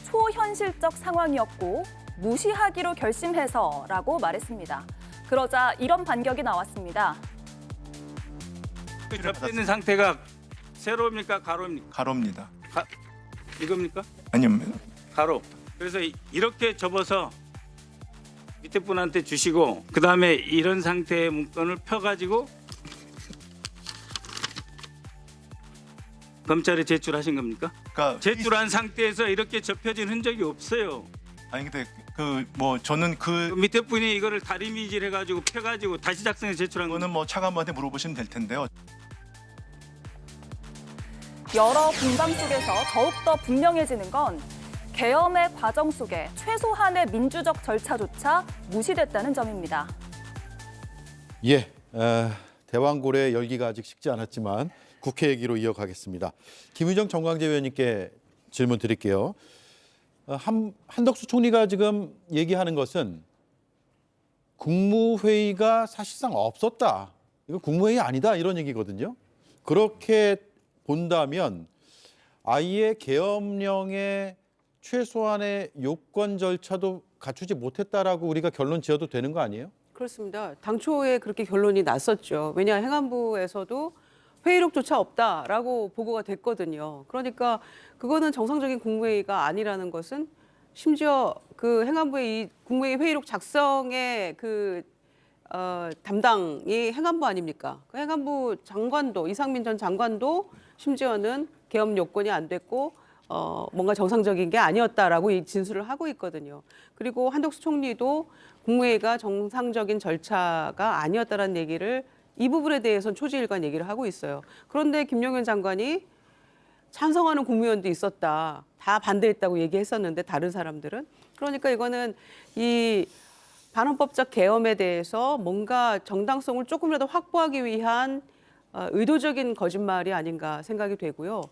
초현실적 상황이었고 무시하기로 결심해서라고 말했습니다. 그러자 이런 반격이 나왔습니다. 접대 있는 상태가 세로입니까? 가로입니까? 가로입니다. 이겁니까? 아니요. 가로. 그래서 이렇게 접어서 밑에 분한테 주시고 그다음에 이런 상태의 문건을 펴가지고 검찰에 제출하신 겁니까? 그러니까 제출한 상태에서 이렇게 접혀진 흔적이 없어요. 아니 근데 저는 그 밑에 분이 이거를 다리미질 해가지고 펴가지고 다시 작성해 제출한 거는 차관한테 물어보시면 될 텐데요. 여러 공방 속에서 더욱더 분명해지는 건 계엄의 과정 속에 최소한의 민주적 절차조차 무시됐다는 점입니다. 예, 대왕고래 열기가 아직 식지 않았지만 국회 얘기로 이어가겠습니다. 김유정 정광재 의원님께 질문 드릴게요. 한덕수 총리가 지금 얘기하는 것은 국무회의가 사실상 없었다. 이거 국무회의 아니다 이런 얘기거든요. 그렇게 본다면 아예 계엄령의 최소한의 요건 절차도 갖추지 못했다라고 우리가 결론 지어도 되는 거 아니에요? 그렇습니다. 당초에 그렇게 결론이 났었죠. 왜냐 행안부에서도 회의록조차 없다라고 보고가 됐거든요. 그러니까 그거는 정상적인 국무회의가 아니라는 것은 심지어 그 행안부의 이 국무회의 회의록 작성의 그 담당이 행안부 아닙니까? 그 행안부 장관도 이상민 전 장관도 심지어는 계엄 요건이 안 됐고 뭔가 정상적인 게 아니었다라고 이 진술을 하고 있거든요. 그리고 한덕수 총리도 국무회의가 정상적인 절차가 아니었다라는 얘기를 이 부분에 대해서는 초지일관 얘기를 하고 있어요. 그런데 김용현 장관이 찬성하는 국무위원도 있었다. 다 반대했다고 얘기했었는데 다른 사람들은. 그러니까 이거는 이 반헌법적 계엄에 대해서 뭔가 정당성을 조금이라도 확보하기 위한 의도적인 거짓말이 아닌가 생각이 되고요.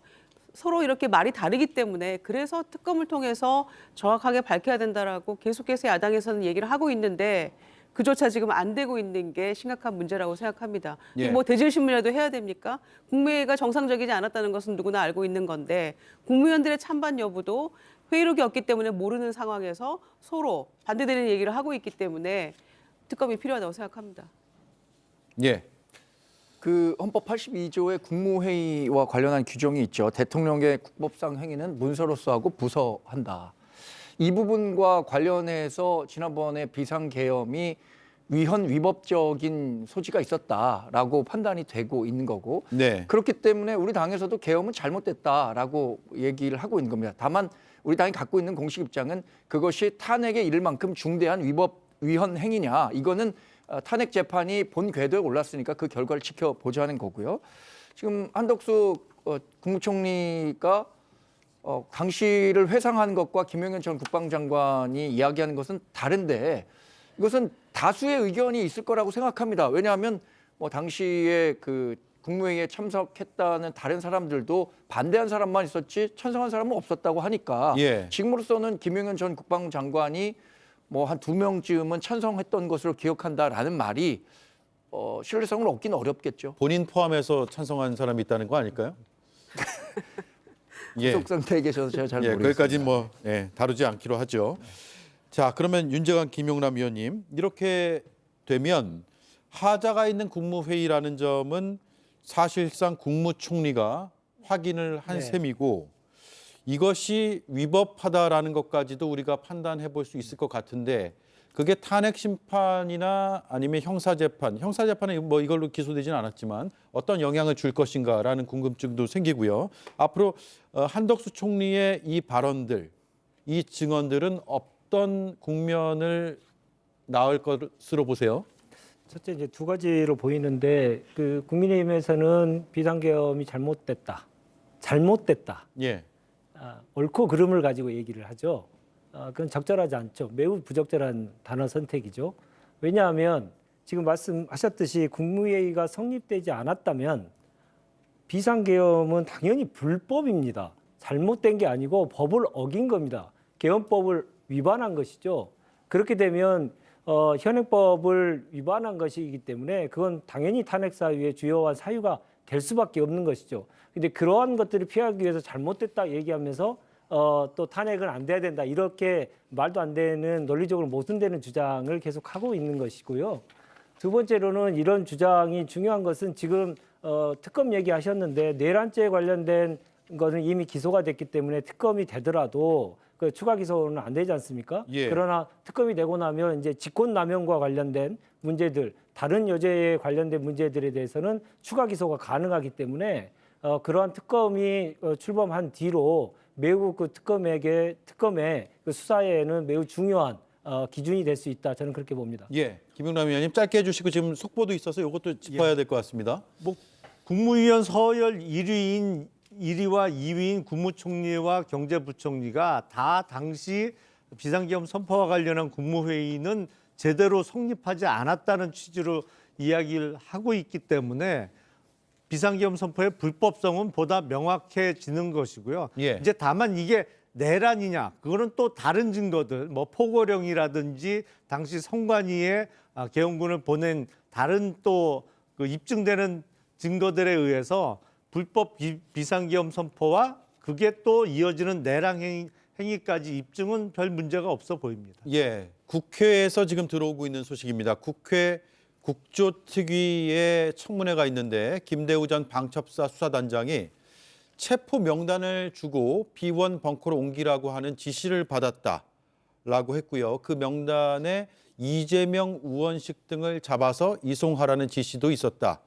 서로 이렇게 말이 다르기 때문에 그래서 특검을 통해서 정확하게 밝혀야 된다라고 계속해서 야당에서는 얘기를 하고 있는데 그조차 지금 안 되고 있는 게 심각한 문제라고 생각합니다. 예. 뭐 대질신문이라도 해야 됩니까? 국무회의가 정상적이지 않았다는 것은 누구나 알고 있는 건데 국무위원들의 찬반 여부도 회의록이 없기 때문에 모르는 상황에서 서로 반대되는 얘기를 하고 있기 때문에 특검이 필요하다고 생각합니다. 예. 그 헌법 82조의 국무회의와 관련한 규정이 있죠. 대통령의 국법상 행위는 문서로서 하고 부서한다. 이 부분과 관련해서 지난번에 비상계엄이 위헌 위법적인 소지가 있었다라고 판단이 되고 있는 거고 네. 그렇기 때문에 우리 당에서도 계엄은 잘못됐다라고 얘기를 하고 있는 겁니다. 다만 우리 당이 갖고 있는 공식 입장은 그것이 탄핵에 이를 만큼 중대한 위헌 행위냐 이거는 탄핵 재판이 본 궤도에 올랐으니까 그 결과를 지켜보자는 거고요. 지금 한덕수 국무총리가 당시를 회상한 것과 김용현 전 국방장관이 이야기하는 것은 다른데 이것은 다수의 의견이 있을 거라고 생각합니다. 왜냐하면 뭐 당시에 그 국무회의에 참석했다는 다른 사람들도 반대한 사람만 있었지 찬성한 사람은 없었다고 하니까 예. 지금으로서는 김용현 전 국방장관이 뭐 한 2명쯤은 찬성했던 것으로 기억한다라는 말이 신뢰성을 얻기는 어렵겠죠. 본인 포함해서 찬성한 사람이 있다는 거 아닐까요? 구속 상태에 계셔서 제가 잘 모르겠습니다. 거기까지는 뭐 다루지 않기로 하죠. 자, 그러면 윤재관, 김용남 위원님 이렇게 되면 하자가 있는 국무회의라는 점은 사실상 국무총리가 확인을 한 셈이고 이것이 위법하다라는 것까지도 우리가 판단해 볼 수 있을 것 같은데 그게 탄핵 심판이나 아니면 형사재판은 뭐 이걸로 기소되지는 않았지만 어떤 영향을 줄 것인가라는 궁금증도 생기고요. 앞으로 한덕수 총리의 이 발언들, 이 증언들은 어떤 국면을 낳을 것으로 보세요? 첫째 이제 두 가지로 보이는데 그 국민의힘에서는 비상계엄이 잘못됐다. 예. 옳고 그름을 가지고 얘기를 하죠. 그건 적절하지 않죠. 매우 부적절한 단어 선택이죠. 왜냐하면 지금 말씀하셨듯이 국무회의가 성립되지 않았다면 비상계엄은 당연히 불법입니다. 잘못된 게 아니고 법을 어긴 겁니다. 계엄법을 위반한 것이죠. 그렇게 되면 현행법을 위반한 것이기 때문에 그건 당연히 탄핵 사유의 주요한 사유가 될 수밖에 없는 것이죠. 근데 그러한 것들을 피하기 위해서 잘못됐다 얘기하면서 또 탄핵은 안 돼야 된다 이렇게 말도 안 되는 논리적으로 모순되는 주장을 계속 하고 있는 것이고요. 두 번째로는 이런 주장이 중요한 것은 지금 특검 얘기하셨는데 내란죄에 관련된 것은 이미 기소가 됐기 때문에 특검이 되더라도 그 추가 기소는 안 되지 않습니까? 예. 그러나 특검이 되고 나면 이제 직권남용과 관련된 문제들, 다른 여죄에 관련된 문제들에 대해서는 추가 기소가 가능하기 때문에 그러한 특검이 출범한 뒤로 매우 그 특검의 그 수사에는 매우 중요한 기준이 될 수 있다. 저는 그렇게 봅니다. 예, 김용남 위원님 짧게 해주시고 지금 속보도 있어서 이것도 짚어야 될 것 같습니다. 뭐 국무위원 서열 1위인 1위와 2위인 국무총리와 경제부총리가 다 당시 비상계엄 선포와 관련한 국무회의는 제대로 성립하지 않았다는 취지로 이야기를 하고 있기 때문에 비상계엄 선포의 불법성은 보다 명확해지는 것이고요. 예. 이제 다만 이게 내란이냐, 그거는 또 다른 증거들, 뭐 포고령이라든지 당시 선관위에 계엄군을 보낸 다른 또 그 입증되는 증거들에 의해서 불법 비상계엄 선포와 그게 또 이어지는 내란 행위까지 입증은 별 문제가 없어 보입니다. 예, 국회에서 지금 들어오고 있는 소식입니다. 국회 국조특위의 청문회가 있는데 김대우 전 방첩사 수사단장이 체포 명단을 주고 비원 벙커로 옮기라고 하는 지시를 받았다라고 했고요. 그 명단에 이재명, 우원식 등을 잡아서 이송하라는 지시도 있었다.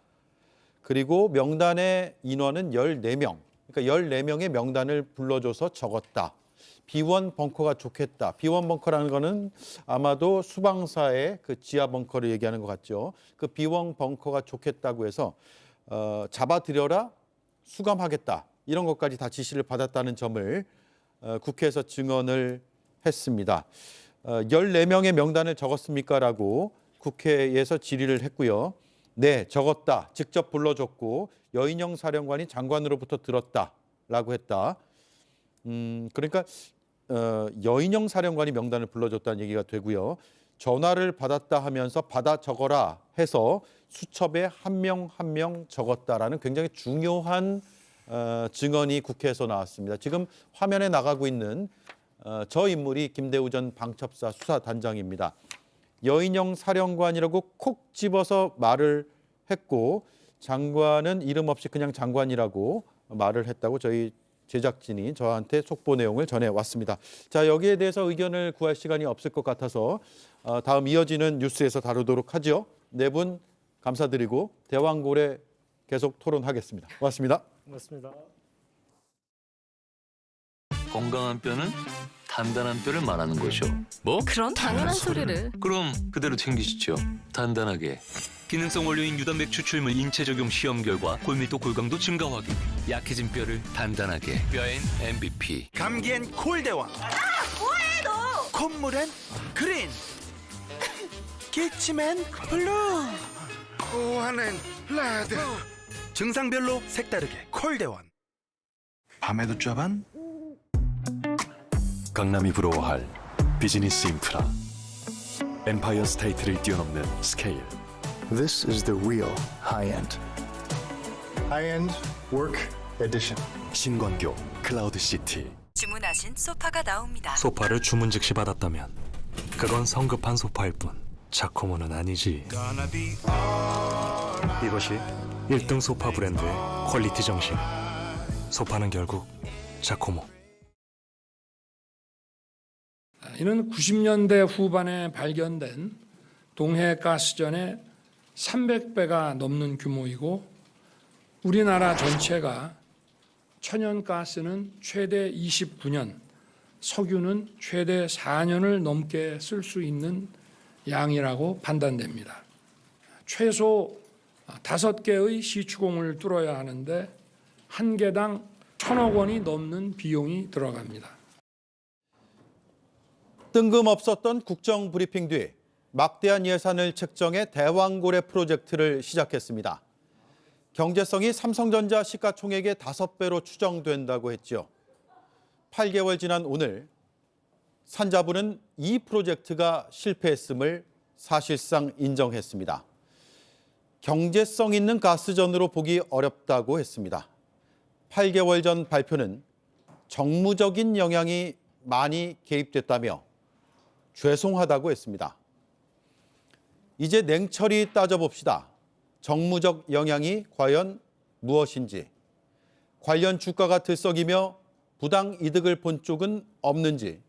그리고 명단의 인원은 14명, 그러니까 14명의 명단을 불러줘서 적었다. 비원 벙커가 좋겠다. 비원 벙커라는 거는 아마도 수방사의 그 지하 벙커를 얘기하는 것 같죠. 그 비원 벙커가 좋겠다고 해서 잡아들여라, 수감하겠다. 이런 것까지 다 지시를 받았다는 점을 국회에서 증언을 했습니다. 14명의 명단을 적었습니까? 라고 국회에서 질의를 했고요. 네, 적었다. 직접 불러줬고 여인영 사령관이 장관으로부터 들었다라고 했다. 그러니까 여인영 사령관이 명단을 불러줬다는 얘기가 되고요. 전화를 받았다 하면서 받아 적어라 해서 수첩에 한 명 한 명 적었다라는 굉장히 중요한 증언이 국회에서 나왔습니다. 지금 화면에 나가고 있는 저 인물이 김대우 전 방첩사 수사단장입니다. 여인영 사령관이라고 콕 집어서 말을 했고 장관은 이름 없이 그냥 장관이라고 말을 했다고 저희 제작진이 저한테 속보 내용을 전해왔습니다. 자, 여기에 대해서 의견을 구할 시간이 없을 것 같아서 다음 이어지는 뉴스에서 다루도록 하죠. 네 분 감사드리고 대왕고래 계속 토론하겠습니다. 고맙습니다. 고맙습니다. 건강한 뼈는 단단한 뼈를 말하는 거죠. 뭐? 그런 당연한 소리를. 그럼 그대로 챙기시죠. 단단하게. 기능성 원료인 유단백 추출물 인체 적용 시험 결과 골밀도 골강도 증가 확인. 약해진 뼈를 단단하게. 뼈엔 MVP. 감기엔 콜대원. 뭐해 너? 콧물엔 그린. 기침엔 블루. 고환엔 레드. 증상별로 색다르게 콜대원. 밤에도 쩌반? 강남이 부러워할 비즈니스 인프라. 엠파이어 스테이트를 뛰어넘는 스케일. This is the real high-end. High-end Work Edition. 신건교 클라우드 시티. 주문하신 소파가 나옵니다. 소파를 주문 즉시 받았다면 그건 성급한 소파일 뿐 자코모는 아니지. 이것이 1등 소파 브랜드의 퀄리티 정신. 소파는 결국 자코모. 이는 90년대 후반에 발견된 동해 가스전의 300배가 넘는 규모이고 우리나라 전체가 천연가스는 최대 29년, 석유는 최대 4년을 넘게 쓸 수 있는 양이라고 판단됩니다. 최소 5개의 시추공을 뚫어야 하는데 한 개당 1,000억 원이 넘는 비용이 들어갑니다. 뜬금없었던 국정 브리핑 뒤 막대한 예산을 책정해 대왕고래 프로젝트를 시작했습니다. 경제성이 삼성전자 시가총액의 5배로 추정된다고 했죠. 8개월 지난 오늘 산자부는 이 프로젝트가 실패했음을 사실상 인정했습니다. 경제성 있는 가스전으로 보기 어렵다고 했습니다. 8개월 전 발표는 정무적인 영향이 많이 개입됐다며 죄송하다고 했습니다. 이제 냉철히 따져봅시다. 정무적 영향이 과연 무엇인지, 관련 주가가 들썩이며 부당 이득을 본 쪽은 없는지,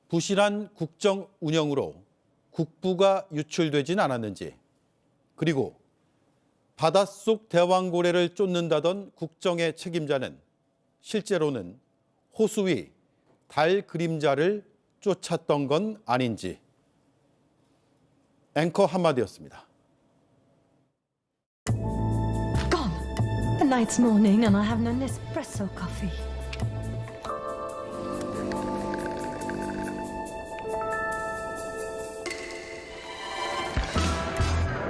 부실한 국정 운영으로 국부가 유출되진 않았는지, 그리고 바닷속 대왕고래를 쫓는다던 국정의 책임자는 실제로는 호수 위 달 그림자를 쫓았던 건 아닌지. 앵커 한마디였습니다. The night's morning and I have no Nespresso coffee.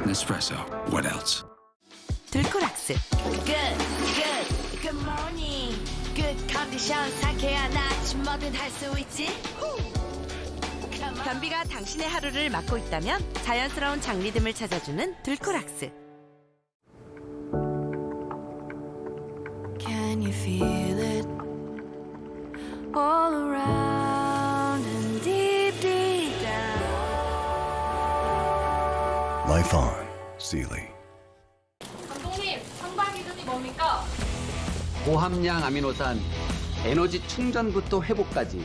Nespresso. What else? 들코락스. Good morning. Good condition. 상쾌한 아침 뭐든 할 수 있지. 변비가 당신의 하루를 막고 있다면 자연스러운 장리듬을 찾아주는 들코락스. Can you feel it? All around and deep, deep down. Life on, Sealy. 감독님, 선발 기준이 뭡니까? 고함량 아미노산, 에너지 충전부터 회복까지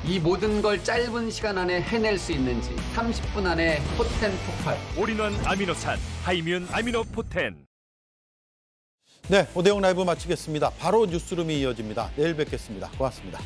이 모든 걸 짧은 시간 안에 해낼 수 있는지 30분 안에 포텐 폭발. 올인원 아미노산, 하이뮨 아미노 포텐. 네, 오대영 라이브 마치겠습니다. 바로 뉴스룸이 이어집니다. 내일 뵙겠습니다. 고맙습니다.